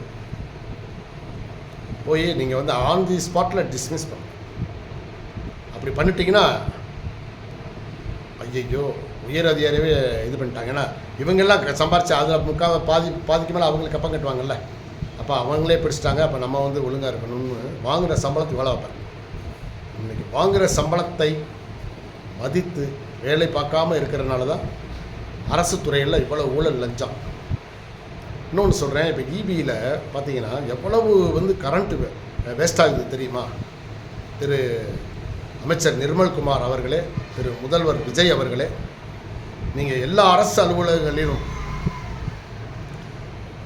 [SPEAKER 1] போய் நீங்கள் வந்து ஆன் தி ஸ்பாட்டில் டிஸ்மிஸ் பண்ண. அப்படி பண்ணிட்டீங்கன்னா ஐயோ உயர் அதிகாரியே இது பண்ணிட்டாங்க. ஏன்னா இவங்கெல்லாம் சம்பாரிச்சு அதில் பாதிக்கு மேலே அவங்களுக்கு கப்பம் கட்டுவாங்கல்ல, அப்போ அவங்களே பிடிச்சிட்டாங்க, அப்போ நம்ம வந்து ஒழுங்காக இருக்கணும்னு வாங்குகிற சம்பளத்துக்கு வேலை வைப்பாங்க. இன்றைக்கி வாங்குகிற சம்பளத்தை மதித்து வேலை பார்க்காம இருக்கிறதுனால தான் அரசு துறையில் இவ்வளோ ஊழல் லஞ்சம். இன்னொன்று சொல்கிறேன், இப்போ இபியில் பார்த்தீங்கன்னா எவ்வளவு வந்து கரண்ட்டு வேஸ்ட் ஆகுது தெரியுமா? திரு அமைச்சர் நிர்மல்குமார் அவர்களே, திரு முதல்வர் விஜய் அவர்களே, நீங்கள் எல்லா அரசு அலுவலகங்களிலும்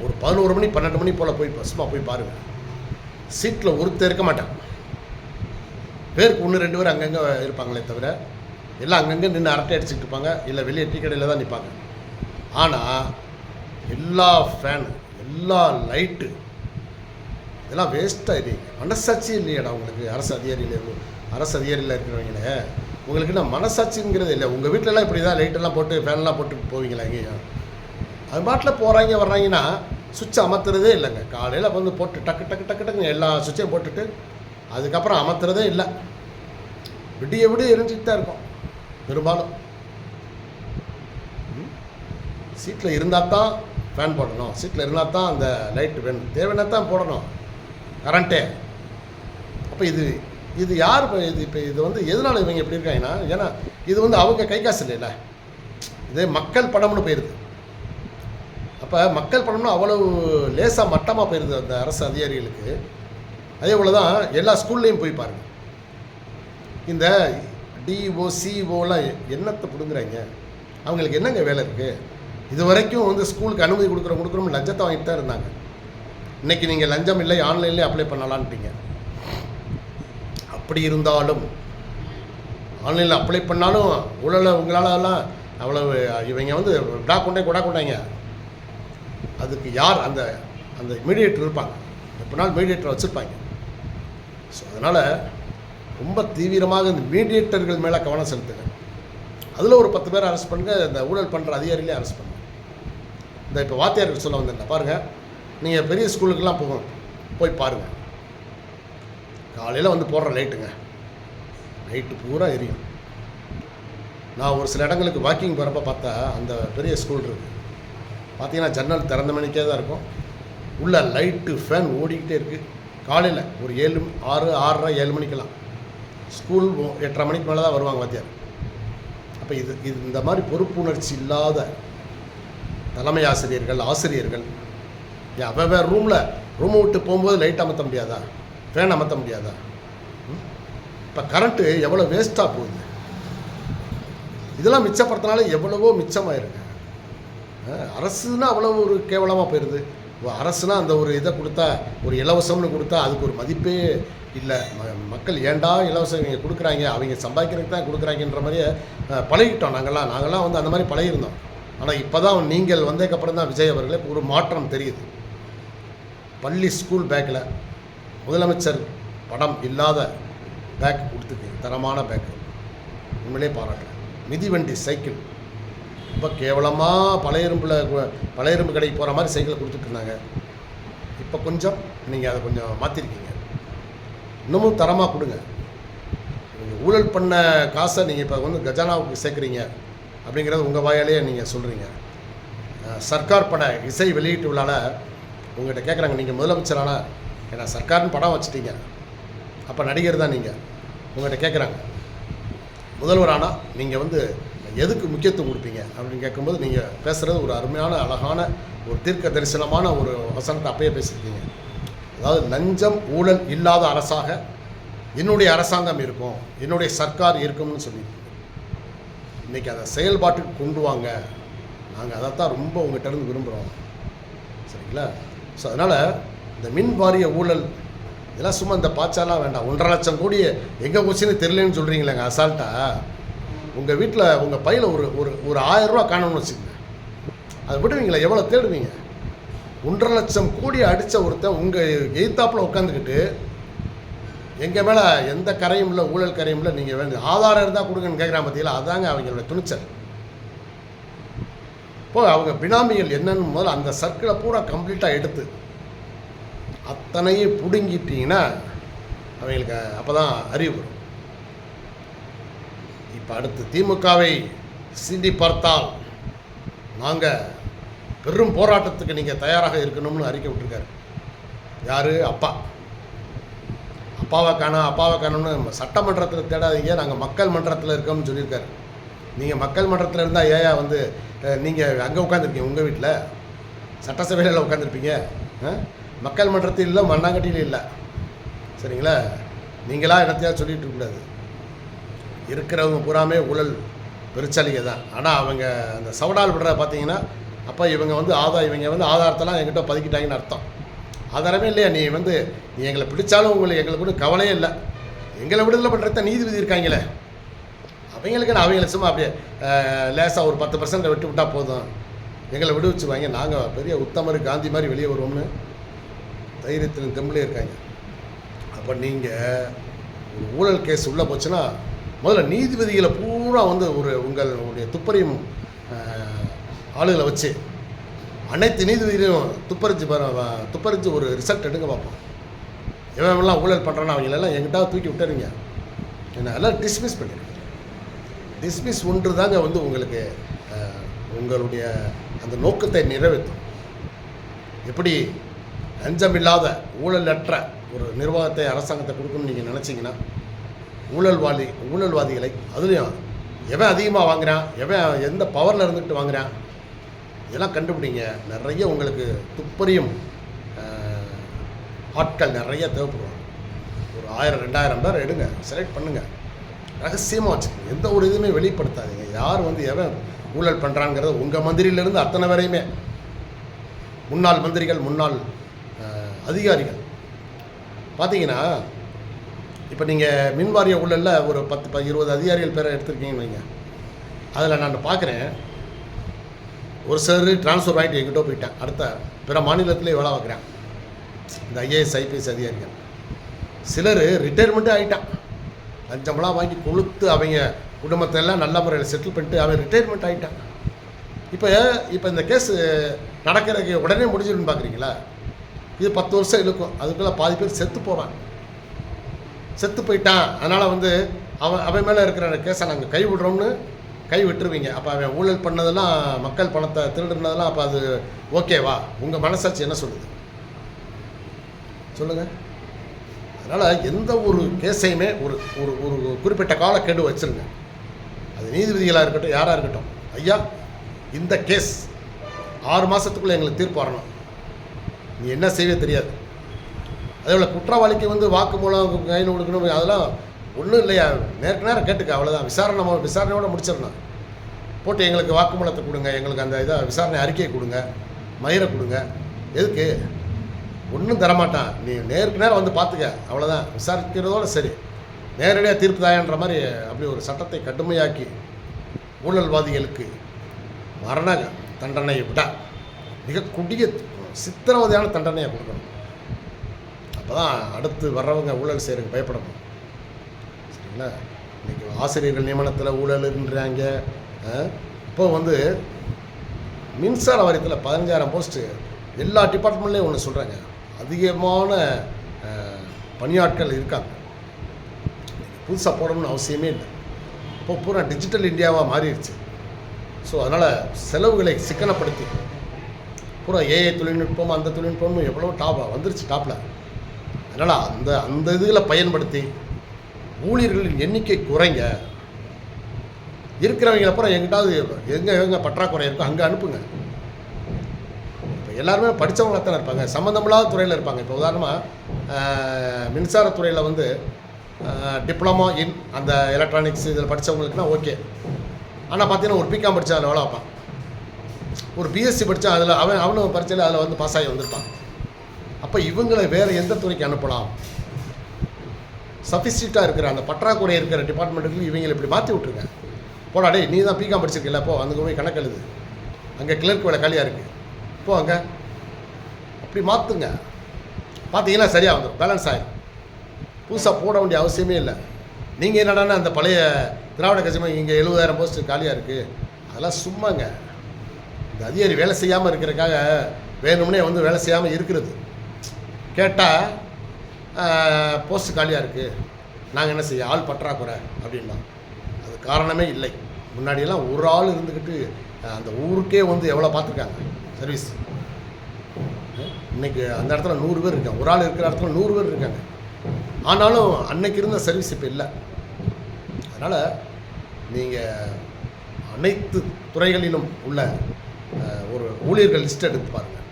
[SPEAKER 1] ஒரு 11 மணி 12 மணி போல் போய் சும்மா போய் பாருங்கள். சீட்டில் ஒருத்தர் இருக்க மாட்டாங்க, பேருக்கு 1-2 பேர் அங்கங்கே இருப்பாங்களே தவிர எல்லாம் அங்கங்கே நின்று அரட்டை அடிச்சுட்டு இருப்பாங்க, இல்லை வெளியே டீ கடையில் தான் நிற்பாங்க. ஆனால் எல்லா ஃபேனு, எல்லா லைட்டு இதெல்லாம் வேஸ்ட்டாக இது. மனசாட்சி இல்லையாடா உங்களுக்கு? அரசு அதிகாரியில் இருக்கிறவங்களே உங்களுக்கு நான் மனசாட்சிங்கிறது இல்லை. உங்கள் வீட்டிலலாம் இப்படி தான் லைட்டெல்லாம் போட்டு ஃபேன்லாம் போட்டு போவீங்களா? எங்கேயும் அது பாட்டில் போகிறாங்க வர்றாங்கன்னா சுவிட்ச் அமர்த்துறதே இல்லைங்க. காலையில் வந்து போட்டு டக்கு டக்கு டக்கு டக்குங்க எல்லா சுவிட்சையும் போட்டுட்டு அதுக்கப்புறம் அமர்த்துறதே இல்லை. விடிய எரிஞ்சிட்டு தான் இருக்கும் பெரும்பாலும். சீட்டில் இருந்தால் தான் ஃபேன் போடணும், சீட்டில் இருந்தால் தான் அந்த லைட்டு வேணும், தேவைன்னா தான் போடணும் கரண்ட்டே. அப்போ இது யார் இது வந்து எதனால் இவங்க எப்படி இருக்காங்கன்னா, ஏன்னா இது வந்து அவங்க கை காசு இல்லைல்ல, இது மக்கள் பணம்னு போயிடுது. அப்போ மக்கள் பணம்னு அவ்வளவு லேசாக மட்டமாக போயிடுது அந்த அரசு அதிகாரிகளுக்கு. அதே போல் தான் எல்லா ஸ்கூல்லையும் போய் பாருங்கள், இந்த டிஓ சிஓலாம் என்னத்தை பிடுங்குறாங்க, அவங்களுக்கு என்னங்க வேலை இருக்குது? இது வரைக்கும் வந்து ஸ்கூலுக்கு அனுமதி கொடுக்குறோம் லஞ்சத்தை வாங்கிட்டு தான் இருந்தாங்க. இன்றைக்கி நீங்கள் லஞ்சம் இல்லை ஆன்லைன்லேயே அப்ளை பண்ணலான்ட்டீங்க. அப்படி இருந்தாலும் ஆன்லைனில் அப்ளை பண்ணாலும் ஊழல் உங்களாலலாம் அவ்வளவு இவங்க வந்து கொண்டாங்க. அதுக்கு யார் அந்த அந்த மீடியேட்டர் இருப்பாங்க, எப்படினாலும் மீடியேட்டர் வச்சுருப்பாங்க. ஸோ அதனால் ரொம்ப தீவிரமாக இந்த மீடியேட்டர்கள் மேலே கவனம் செலுத்துங்க. அதில் ஒரு 10 பேரை அரெஸ்ட் பண்ணுங்கள், இந்த ஊழல் பண்ணுற அதிகாரிகளே அரெஸ்ட் பண்ணுங்கள். இந்த இப்போ வாத்தியார்கள் சொல்ல வந்தேன் பாருங்கள், நீங்கள் பெரிய ஸ்கூலுக்கெல்லாம் போய் பாருங்கள், காலையில் வந்து போடுற லைட்டுங்க, லைட்டு பூரா எரியும். நான் ஒரு சில இடங்களுக்கு வாக்கிங் போகிறப்ப பார்த்தா அந்த பெரிய ஸ்கூல் இருக்குது, பார்த்தீங்கன்னா ஜன்னல் திறந்த மணிக்கே தான் இருக்கும், உள்ள லைட்டு ஃபேன் ஓடிக்கிட்டே இருக்குது. காலையில் ஒரு 7, 6, 6:30, 7 மணிக்கெல்லாம் ஸ்கூல் 8:30 மணிக்கு மேலே தான் வருவாங்க வாத்தியார். அப்போ இது இந்த மாதிரி பொறுப்புணர்ச்சி இல்லாத தலைமை ஆசிரியர்கள் வேறு ரூமை விட்டு போகும்போது லைட் அமர்த்த முடியாதா, ஃபேன் அமர்த்த முடியாதா? இப்போ கரண்ட்டு எவ்வளோ வேஸ்ட்டாக போகுது. இதெல்லாம் மிச்சப்படுத்தினால எவ்வளவோ மிச்சமாயிருக்கு. அரசுனா அவ்வளோ ஒரு கேவலமாக போயிடுது. அரசுனா அந்த ஒரு இதை கொடுத்தா, ஒரு இலவசம்னு கொடுத்தா அதுக்கு ஒரு மதிப்பே இல்லை. மக்கள் ஏண்டா இலவசம் இவங்க கொடுக்குறாங்க, அவங்க சம்பாதிக்கிறதுக்கு தான் கொடுக்குறாங்கன்ற மாதிரியே பழகிட்டோம். நாங்கள்லாம் வந்து அந்த மாதிரி பழகிருந்தோம். ஆனால் இப்போ தான் நீங்கள் வந்ததுக்கப்புறம் தான் விஜய் அவர்களே ஒரு மாற்றம் தெரியுது. பள்ளி ஸ்கூல் பேக்கில் முதலமைச்சர் படம் இல்லாத பேக் கொடுத்துருக்கு, தரமான பேக்கு, உண்மையிலே பாராட்டுறேன். மிதிவண்டி சைக்கிள் ரொம்ப கேவலமாக பழைய இரும்பு கடைக்கு போகிற மாதிரி சைக்கிளை கொடுத்துட்ருந்தாங்க. இப்போ கொஞ்சம் நீங்கள் அதை கொஞ்சம் மாற்றிருக்கீங்க, இன்னமும் தரமாக கொடுங்க. நீங்கள் ஊழல் பண்ண காசை நீங்கள் இப்போ வந்து கஜானாவுக்கு சேர்க்குறீங்க அப்படிங்கிறது உங்கள் வாயாலேயே நீங்கள் சொல்கிறீங்க. சர்க்கார் பட இசை வெளியீட்டு விழாவில் உங்கள்கிட்ட கேட்குறாங்க, நீங்கள் முதலமைச்சரான, ஏன்னா சர்க்கார்னு படம் வச்சுட்டீங்க, அப்போ நடிகர் தான் நீங்கள். உங்கள்கிட்ட கேட்குறாங்க, முதல்வரானால் நீங்கள் வந்து எதுக்கு முக்கியத்துவம் கொடுப்பீங்க அப்படின்னு கேட்கும்போது நீங்கள் பேசுகிறது ஒரு அருமையான அழகான ஒரு தீர்க்க தரிசனமான ஒரு வசனத்தை அப்பயே பேசியிருக்கீங்க. அதாவது லஞ்சம் ஊழல் இல்லாத அரசாக என்னுடைய அரசாங்கம் இருக்கும், என்னுடைய சர்க்கார் இருக்கும்னு சொல்லியிருக்கீங்க. இன்றைக்கி அதை செயல்பாட்டுக்கு கொண்டு வாங்க, நாங்கள் அதைத்தான் ரொம்ப உங்கள்கிட்ட இருந்து விரும்புகிறோம், சரிங்களா? ஸோ அதனால் இந்த மின் வாரிய ஊழல் இதெல்லாம் சும்மா இந்த பாய்ச்சாலாம் வேண்டாம். 1.5 லட்சம் கோடி எங்கே போச்சுன்னு தெரியலன்னு சொல்கிறீங்களேங்க அசால்ட்டாக. உங்கள் வீட்டில் உங்கள் பையில் ஒரு 1000 ரூபா காணணும்னு வச்சுக்கோங்க, அதை விடுவீங்களா? எவ்வளோ தேடுவீங்க? 1.5 லட்சம் கோடி அடித்த ஒருத்தன் உங்கள் எய்த்தாப்பில் உட்காந்துக்கிட்டு எங்கள் மேலே எந்த கரையும் இல்லை, ஊழல் கரையும் இல்லை, நீங்கள் வேணும் ஆதாரம் இருந்தால் கொடுங்கன்னு கேட்குறான் பார்த்தீங்களா? அதாங்க அவங்களோட துணிச்சல். இப்போ அவங்க பினாமிகள் என்னன்னு முதல்ல அந்த சர்க்கிளை பூரா கம்ப்ளீட்டாக எடுத்து அத்தனையும் பிடுங்கிட்டீங்கன்னா அவங்களுக்கு அப்போ தான் அறிவு வரும். இப்போ அடுத்து திமுகவை சீண்டி பார்த்தால் நாங்கள் பெரும் போராட்டத்துக்கு நீங்கள் தயாராக இருக்கணும்னு அறிக்கை விட்டுருக்காரு. யார்? அப்பாவை காணோம்னு சட்டமன்றத்தில் தேடாதீங்க, நாங்கள் மக்கள் மன்றத்தில் இருக்கோம்னு சொல்லியிருக்காரு. நீங்கள் மக்கள் மன்றத்தில் இருந்தால் ஏயா வந்து நீங்கள் அங்கே உட்காந்துருக்கீங்க, உங்கள் வீட்டில் சட்டசபையில் உட்காந்துருப்பீங்க. மக்கள் மன்றத்தில் இல்லை, மண்ணாங்கட்டியில் இல்லை, சரிங்களா? நீங்களாக என்னத்தையாவது சொல்லிகிட்டு இருக்கக்கூடாது. இருக்கிறவங்க பூராமே ஊழல் பெருச்சாலிங்க தான். ஆனால் அவங்க அந்த சவடால் விடுற பார்த்தீங்கன்னா, அப்போ இவங்க வந்து இவங்க வந்து ஆதாரத்தெல்லாம் எங்கிட்ட பதுக்கிட்டாங்கன்னு அர்த்தம். ஆதாரமே இல்லையா? நீ எங்களை பிடிச்சாலும் எங்களுக்கு ஒன்றும் கவலையே இல்லை, எங்களை விடுதலை பண்ணுறத நீதிபதி இருக்காங்களே, அவங்களுக்கு சும்மா அப்படியே லேசாக ஒரு 10% விட்டு விட்டால் போதும், எங்களை விடுவிச்சுவாங்க, நாங்கள் பெரிய உத்தமர் காந்தி மாதிரி வெளியே வருவோம்னு தைரியத்தின் தெம்பிலே இருக்காங்க. அப்போ நீங்கள் ஒரு ஊழல் கேஸ் உள்ளே போச்சுன்னா முதல்ல நீதிபதிகளை பூரா வந்து உங்களுடைய துப்பறியும் ஆளுகளை வச்சு அனைத்து நீதிபதிகளையும் துப்பறிஞ்சு ஒரு ரிசல்ட் எடுங்க பார்ப்போம். எவெல்லாம் ஊழல் பண்ணுறான்னு அவங்களெல்லாம் எங்கிட்டாவது தூக்கி விட்டுறீங்க, என்ன எல்லாம் டிஸ்மிஸ் பண்ணிடுங்க. டிஸ்மிஸ் ஒன்று தாங்க வந்து உங்களுக்கு உங்களுடைய அந்த நோக்கத்தை நிறைவேற்றும். எப்படி லஞ்சமில்லாத ஊழலற்ற ஒரு நிர்வாகத்தை அரசாங்கத்தை கொடுக்கணும்னு நீங்கள் நினச்சிங்கன்னா ஊழல்வாதிகளை அதுலேயும் எவன் அதிகமாக வாங்குறான், எவன் எந்த பவரில் இருந்துக்கிட்டு வாங்குறான், இதெல்லாம் கண்டுபிடிங்க. நிறைய உங்களுக்கு துப்பறியும் ஆட்கள் நிறைய தேவைப்படுவாங்க. ஒரு 1000-2000 பேர் எடுங்க, செலக்ட் பண்ணுங்கள், ரகசியமாக வச்சுக்கோங்க. எந்த ஒரு இதுவுமே வெளிப்படுத்தாதீங்க. யார் எவன் ஊழல் பண்ணுறாங்கிறத உங்கள் மந்திரியிலேருந்து அத்தனை வரையுமே, முன்னாள் மந்திரிகள், முன்னாள் அதிகாரிகள் பார்த்தீங்கன்னா, இப்போ நீங்கள் மின்வாரிய ஊழலில் ஒரு 10-20 அதிகாரிகள் பேரை எடுத்துருக்கீங்கன்னு வைங்க. அதில் நான் பார்க்குறேன், ஒரு சிலர் ட்ரான்ஸ்ஃபர் ஆகிட்டு எங்கிட்ட போயிட்டேன், அடுத்த பிற மாநிலத்திலே வேலை பார்க்குறேன். இந்த IAS IPS அதிகாரிகள் சிலர் ரிட்டையர்மெண்ட்டே ஆகிட்டான். லஞ்சமெல்லாம் வாங்கி கொளுத்து அவங்க குடும்பத்தை எல்லாம் நல்ல முறையில் செட்டில் பண்ணிட்டு அவன் ரிட்டையர்மெண்ட் ஆகிட்டான். இப்போ இந்த கேஸ் நடக்கிறதுக்கு உடனே முடிஞ்சிடுன்னு பார்க்குறீங்களா? இது 10 வருஷம் இழுக்கும். அதுக்குள்ளே பாதி பேர் செத்து போயிட்டான். அதனால் அவன் மேலே இருக்கிற கேஸை நாங்கள் கை விட்டுருவீங்க. அப்போ அவன் ஊழல் பண்ணதெல்லாம், மக்கள் பணத்தை திருடுனதெல்லாம், அப்போ அது ஓகேவா? உங்கள் மனசாட்சி என்ன சொல்லுது சொல்லுங்கள். அதனால் எந்த ஒரு கேஸையுமே ஒரு ஒரு ஒரு குறிப்பிட்ட காலக்கெடு வச்சுருங்க. அது நீதிபதிகளாக இருக்கட்டும், யாராக இருக்கட்டும், ஐயா இந்த கேஸ் 6 மாதத்துக்குள்ளே எங்களுக்கு தீர்ப்பு வரணும், நீ என்ன செய்வே தெரியாது. அதே போல் குற்றவாளிக்கு வாக்குமூலம் கையில் கொடுக்கணும், அதெல்லாம் ஒன்றும் இல்லையா, நேரம் கேட்டுக்க, அவ்வளோதான். விசாரணையோடு முடிச்சிடணும். போட்டு எங்களுக்கு வாக்குமூலத்தை கொடுங்க, எங்களுக்கு அந்த விசாரணை அறிக்கையை கொடுங்க, மயிரை கொடுங்க. எதுக்கு? ஒன்றும் தரமாட்டான். நீ நேருக்கு நேரம் பார்த்துக்க, அவ்வளோதான். விசாரிக்கிறதோடு சரி, நேரடியாக தீர்ப்பு தாயன்ற மாதிரி அப்படி ஒரு சட்டத்தை கடுமையாக்கி ஊழல்வாதிகளுக்கு மரண தண்டனை விட மிக கொடிய சித்திரவதையான தண்டனையை கொடுக்கணும். அப்போ தான் அடுத்து வர்றவங்க ஊழல் செய்கிறதுக்கு பயப்படணும். சரிங்களா? இன்றைக்கி ஆசிரியர்கள் நியமனத்தில் ஊழல்ன்றாங்க. இப்போ மின்சார வாரியத்தில் 15,000 போஸ்ட்டு எல்லா டிபார்ட்மெண்ட்லேயும் ஒன்று சொல்கிறாங்க, அதிகமான பணியாட்கள் இருக்காங்க. புதுசாக போடணும்னு அவசியமே இல்லை. இப்போ பூரா டிஜிட்டல் இந்தியாவாக மாறிடுச்சு. ஸோ அதனால் செலவுகளை சிக்கனப்படுத்தி பூரா AI தொழில்நுட்பம், அந்த தொழில்நுட்பமும் எவ்வளோ வந்துருச்சு டாப்பில். அதனால் அந்த இதில் பயன்படுத்தி ஊழியர்களின் எண்ணிக்கை குறைங்க. இருக்கிறவங்க அப்புறம் எங்கிட்டாவது எங்கே பற்றாக்குறை இருக்கோ அங்கே அனுப்புங்க. இப்போ எல்லாருமே படித்தவங்களாக தானே இருப்பாங்க, சம்மந்தமில்லாத துறையில் இருப்பாங்க. இப்போ உதாரணமாக மின்சாரத்துறையில் டிப்ளமோ இன் அந்த எலக்ட்ரானிக்ஸ் இதில் படித்தவங்களுக்குனா ஓகே. ஆனால் பார்த்தீங்கன்னா ஒரு பிகாம் படித்தா அதில் வேலை வைப்பான், ஒரு BSc படித்தா அதில் அவனும் பரிச்சையில் அதில் பாஸ் ஆகி வந்திருப்பான். அப்போ இவங்களை வேறு எந்த துறைக்கு அனுப்பலாம்? சஃபிஸ்டிக்காக இருக்கிற அந்த பற்றாக்குறை இருக்கிற டிபார்ட்மெண்ட்டுக்கு இவங்களை இப்படி மாற்றி விட்ருங்க. போடா டே, நீ தான் பிகாம் படிச்சிருக்கல, போ அங்கே போய் கணக்கு எழுது, அங்கே கிளர்க் வேலை காலியாக இருக்குது, போ அங்கே. அப்படி மாற்றுங்க. பார்த்தீங்கன்னா சரியாக வந்துடும், பேலன்ஸ் ஆகிடும். புதுசாக போட வேண்டிய அவசியமே இல்லை. நீங்கள் என்னடானா அந்த பழைய திராவிட கட்சி இங்கே 70,000 போஸ்ட்டு காலியாக இருக்குது, அதெல்லாம் சும்மாங்க. இந்த அதிகாரி வேலை செய்யாமல் இருக்கிறதுக்காக வேணும்னே வேலை செய்யாமல் இருக்கிறது. கேட்டால் போஸ்ட்டு காலியாக இருக்குது, நாங்கள் என்ன செய்ய, ஆள் பற்றாக்குறை அப்படின்னா அது காரணமே இல்லை. முன்னாடியெல்லாம் ஒரு ஆள் இருந்துக்கிட்டு அந்த ஊருக்கே எவ்வளோ பார்த்துருக்காங்க சர்வீஸ். இன்றைக்கி அந்த இடத்துல 100 பேர் இருக்காங்க, ஒரு ஆள் இருக்கிற இடத்துல 100 பேர் இருக்காங்க. ஆனாலும் அன்னைக்கு இருந்த சர்வீஸ் இப்போ இல்லை. அதனால் நீங்கள் அனைத்து துறைகளிலும் உள்ள ஒரு ஊழியர்கள் லிஸ்ட் எடுத்து பாருங்கள்.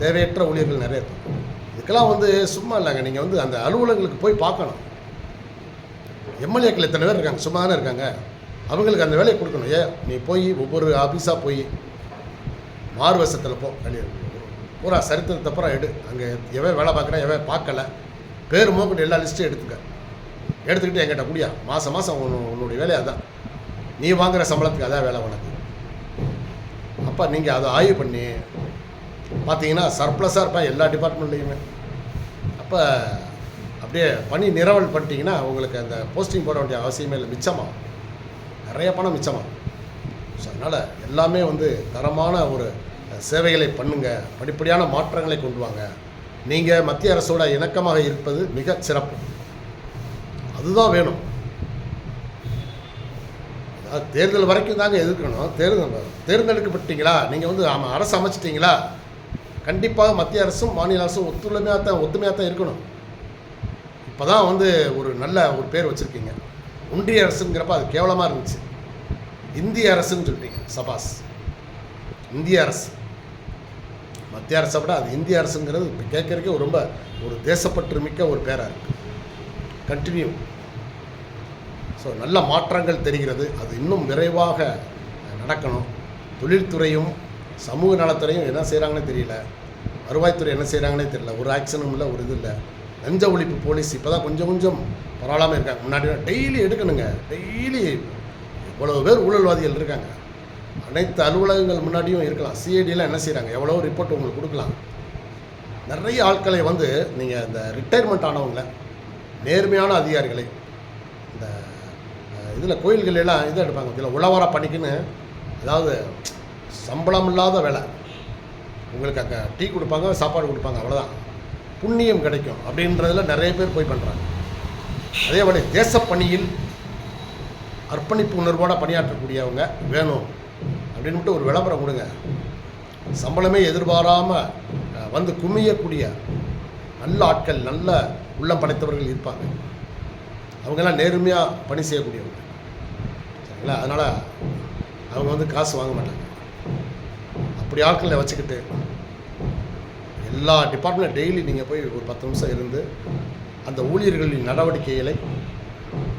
[SPEAKER 1] தேவையற்ற ஊழியர்கள் நிறைய இருப்பாங்க. இதுக்கெல்லாம் சும்மா இல்லைங்க, நீங்கள் அந்த அலுவலகங்களுக்கு போய் பார்க்கணும். எம்எல்ஏக்கள் எத்தனை பேர் இருக்காங்க, சும்மா தானே இருக்காங்க. அவங்களுக்கு அந்த வேலையை கொடுக்கணும். நீ போய் ஒவ்வொரு ஆஃபீஸாக போய் மார்வசத்தில் பூரா சரித்திரத்தை அப்புறம் எடு. அங்கே எவன் வேலை பார்க்குறேன், எவன் பார்க்கல, பேர் மோக்கிட்டு எல்லா லிஸ்ட்டும் எடுத்துக்கிட்டு என்கிட்ட கூடியா, மாதம் உன்னுடைய வேலையை அதான், நீ வாங்குகிற சம்பளத்துக்கு அதான் வேலை உனக்கு. அப்போ நீங்கள் அதை ஆய்வு பண்ணி பார்த்தீங்கன்னா சர்ப்ளஸாக இருப்பேன் எல்லா டிபார்ட்மெண்ட்லேயுமே. அப்போ அப்படியே பணி நிரவல் பண்ணிட்டீங்கன்னா உங்களுக்கு அந்த போஸ்டிங் போட வேண்டிய அவசியமே இல்லை, மிச்சமாகும், நிறைய பணம் மிச்சமாகும். ஸோ அதனால் எல்லாமே தரமான ஒரு சேவைகளை பண்ணுங்கள், படிப்படியான மாற்றங்களை கொண்டு வாங்க. நீங்கள் மத்திய அரசோட இணக்கமாக இருப்பது மிக சிறப்பு, அதுதான் வேணும். அது தேர்தல் வரைக்கும் தாங்க எதிர்க்கணும். தேர்ந்தெடுக்கப்பட்டீங்களா, நீங்கள் வந்து அரசு அமைச்சிட்டிங்களா, கண்டிப்பாக மத்திய அரசும் மாநில அரசும் ஒத்துமையாக தான் இருக்கணும். இப்போ தான் வந்து ஒரு நல்ல ஒரு பேர் வச்சுருக்கீங்க. ஒன்றிய அரசுங்கிறப்ப அது கேவலமாக இருந்துச்சு. இந்திய அரசுன்னு சொல்லிட்டீங்க. சபாஸ். இந்திய அரசு, மத்திய அரசை விட அது இந்திய அரசுங்கிறது இப்போ கேட்குறதுக்கே ரொம்ப ஒரு தேசப்பற்று மிக்க ஒரு பேராக இருக்குது. கண்டினியூ. ஸோ நல்ல மாற்றங்கள் தெரிகிறது. அது இன்னும் விரைவாக நடக்கணும். தொழில்துறையும் சமூக நலத்துறையும் என்ன செய்கிறாங்கன்னே தெரியல. வருவாய்த்துறை என்ன செய்கிறாங்கன்னே தெரியல. ஒரு ஆக்ஷனும் இல்லை, ஒரு இது இல்லை. லஞ்ச ஒழிப்பு போலீஸ் இப்போ தான் கொஞ்சம் கொஞ்சம் பரவாயில்லாமல் இருக்காங்க. முன்னாடி டெய்லி எடுக்கணுங்க. டெய்லி இவ்வளோ பேர் ஊழல்வாதிகள் இருக்காங்க. அனைத்து அலுவலகங்கள் முன்னாடியும் இருக்கலாம். சிஐடியெலாம் என்ன செய்கிறாங்க, எவ்வளோ ரிப்போர்ட் உங்களுக்கு கொடுக்கலாம். நிறைய ஆட்களை வந்து நீங்கள் இந்த ரிட்டையர்மெண்ட் ஆனவங்கள, நேர்மையான அதிகாரிகளை, இந்த இதில் கோயில்களெல்லாம் இது எடுப்பாங்க. இதில் உழவார பணிக்குன்னு, அதாவது சம்பளம் இல்லாத வேலை, உங்களுக்கு அங்கே டீ கொடுப்பாங்க, சாப்பாடு கொடுப்பாங்க, அவ்வளோதான், புண்ணியம் கிடைக்கும் அப்படின்றதில் நிறைய பேர் போய் பண்ணுறாங்க. அதேபோல் தேசப்பணியில் அர்ப்பணிப்பு உணர்வோடு பணியாற்றக்கூடியவங்க வேணும் அப்படின்ட்டு ஒரு விளம்பரம் கொடுங்க. சம்பளமே எதிர்பாராமல் வந்து குமியக்கூடிய நல்ல ஆட்கள், நல்ல உள்ளம் படைத்தவர்கள் இருப்பாங்க. அவங்கெல்லாம் நேர்மையாக பணி செய்யக்கூடியவங்க, சரிங்களா? அதனால் அவங்க வந்து காசு வாங்க மாட்டாங்க. அப்படி ஆட்களை வச்சுக்கிட்டு எல்லா டிபார்ட்மெண்ட் டெய்லி நீங்கள் போய் ஒரு 10 நிமிஷம் இருந்து அந்த ஊழியர்களின் நடவடிக்கைகளை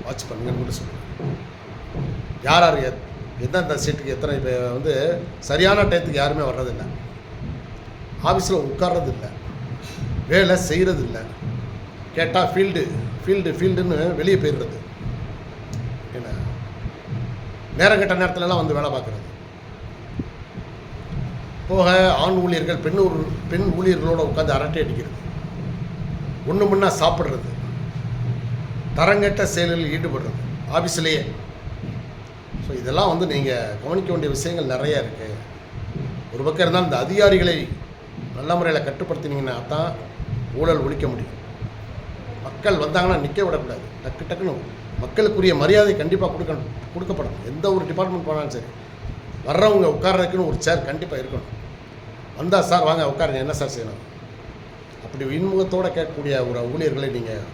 [SPEAKER 1] வாட்ச் பண்ணுங்கன்னு கூட சொல்லுங்கள். யார் யார் எந்தெந்த சீட்டுக்கு எத்தனை இப்போ வந்து சரியான டயத்துக்கு யாருமே வர்றதில்லை. ஆஃபீஸில் உட்கார்றதில்லை, வேலை செய்கிறதில்லை. கேட்டால் ஃபீல்டுன்னு வெளியே போயிடுறது. என்ன நேரம் கெட்ட நேரத்துலலாம் வந்து வேலை பார்க்குறது. போக ஆண் ஊழியர்கள் பெண் ஊழியர்களோடு உட்காந்து அரட்டை அடிக்கிறது, ஒன்று முன்னா சாப்பிட்றது, தரங்கெட்ட செயலில் ஈடுபடுறது ஆஃபீஸ்லேயே. ஸோ இதெல்லாம் வந்து நீங்கள் கவனிக்க வேண்டிய விஷயங்கள் நிறையா இருக்குது. ஒரு பக்கம் இருந்தால் இந்த அதிகாரிகளை நல்ல முறையில் கட்டுப்படுத்தினீங்கன்னா தான் ஊழல் ஒழிக்க முடியும். மக்கள் வந்தாங்கன்னா நிற்க விடக்கூடாது. டக்குன்னு மக்களுக்குரிய மரியாதை கண்டிப்பாக கொடுக்கப்படணும். எந்த ஒரு டிபார்ட்மெண்ட் போனாலும் சரி, வர்றவங்க உட்கார்றதுக்குன்னு ஒரு சேர் கண்டிப்பாக இருக்கணும். வந்தால் சார் வாங்க உட்காருங்க, என்ன சார் செய்யணும், அப்படி இன்முகத்தோடு கேட்கக்கூடிய ஒரு ஊழியர்களை நீங்கள்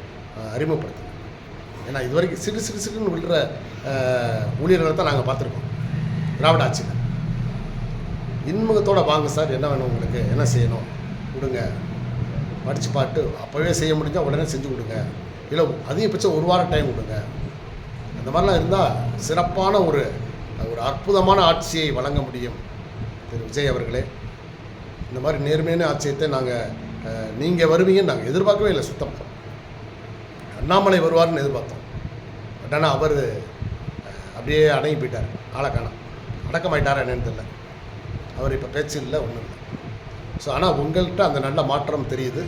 [SPEAKER 1] அறிமுகப்படுத்துங்க. ஏன்னா இது வரைக்கும் சிறுன்னு விழுற ஊழியர்களை தான் நாங்கள் பார்த்துருக்கோம் திராவிட ஆட்சியில். இன்முகத்தோடு வாங்க சார், என்ன வேணும் உங்களுக்கு, என்ன செய்யணும் கொடுங்க, படித்து பாட்டு அப்போவே செய்ய முடிஞ்சால் உடனே செஞ்சு கொடுங்க, இல்லை அதிகபட்சம் ஒரு வாரம் டைம் கொடுங்க. அந்த மாதிரிலாம் இருந்தால் சிறப்பான ஒரு அற்புதமான ஆட்சியை வழங்க முடியும். திரு விஜய் அவர்களே, இந்த மாதிரி நேர்மையான ஆட்சியத்தை நீங்கள் வருவீங்கன்னு நாங்கள் எதிர்பார்க்கவே இல்லை. சுத்தமாக அண்ணாமலை வருவார்னு எதிர்பார்த்தோம். பட் ஆனால் அவர் அப்படியே அடங்கி போயிட்டார். ஆளை காணோம். அடக்கமாயிட்டார் என்னன்னு தெரியல. அவர் இப்போ பேச்சு இல்லை, ஒன்றும் இல்லை. ஸோ ஆனால் உங்கள்கிட்ட அந்த நல்ல மாற்றம் தெரியுது.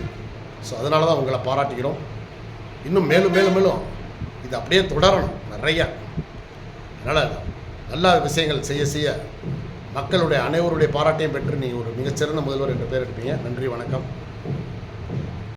[SPEAKER 1] ஸோ அதனால தான் உங்களை பாராட்டுகிறோம். இன்னும் மேலும் இது அப்படியே தொடரணும் நிறையா. அதனால் நல்ல விஷயங்கள் செய்ய மக்களுடைய அனைவருடைய பாராட்டையும் பெற்று நீங்கள் ஒரு மிகச்சிறந்த முதல்வர் என்ற பேர் எடுப்பீங்க. நன்றி, வணக்கம்.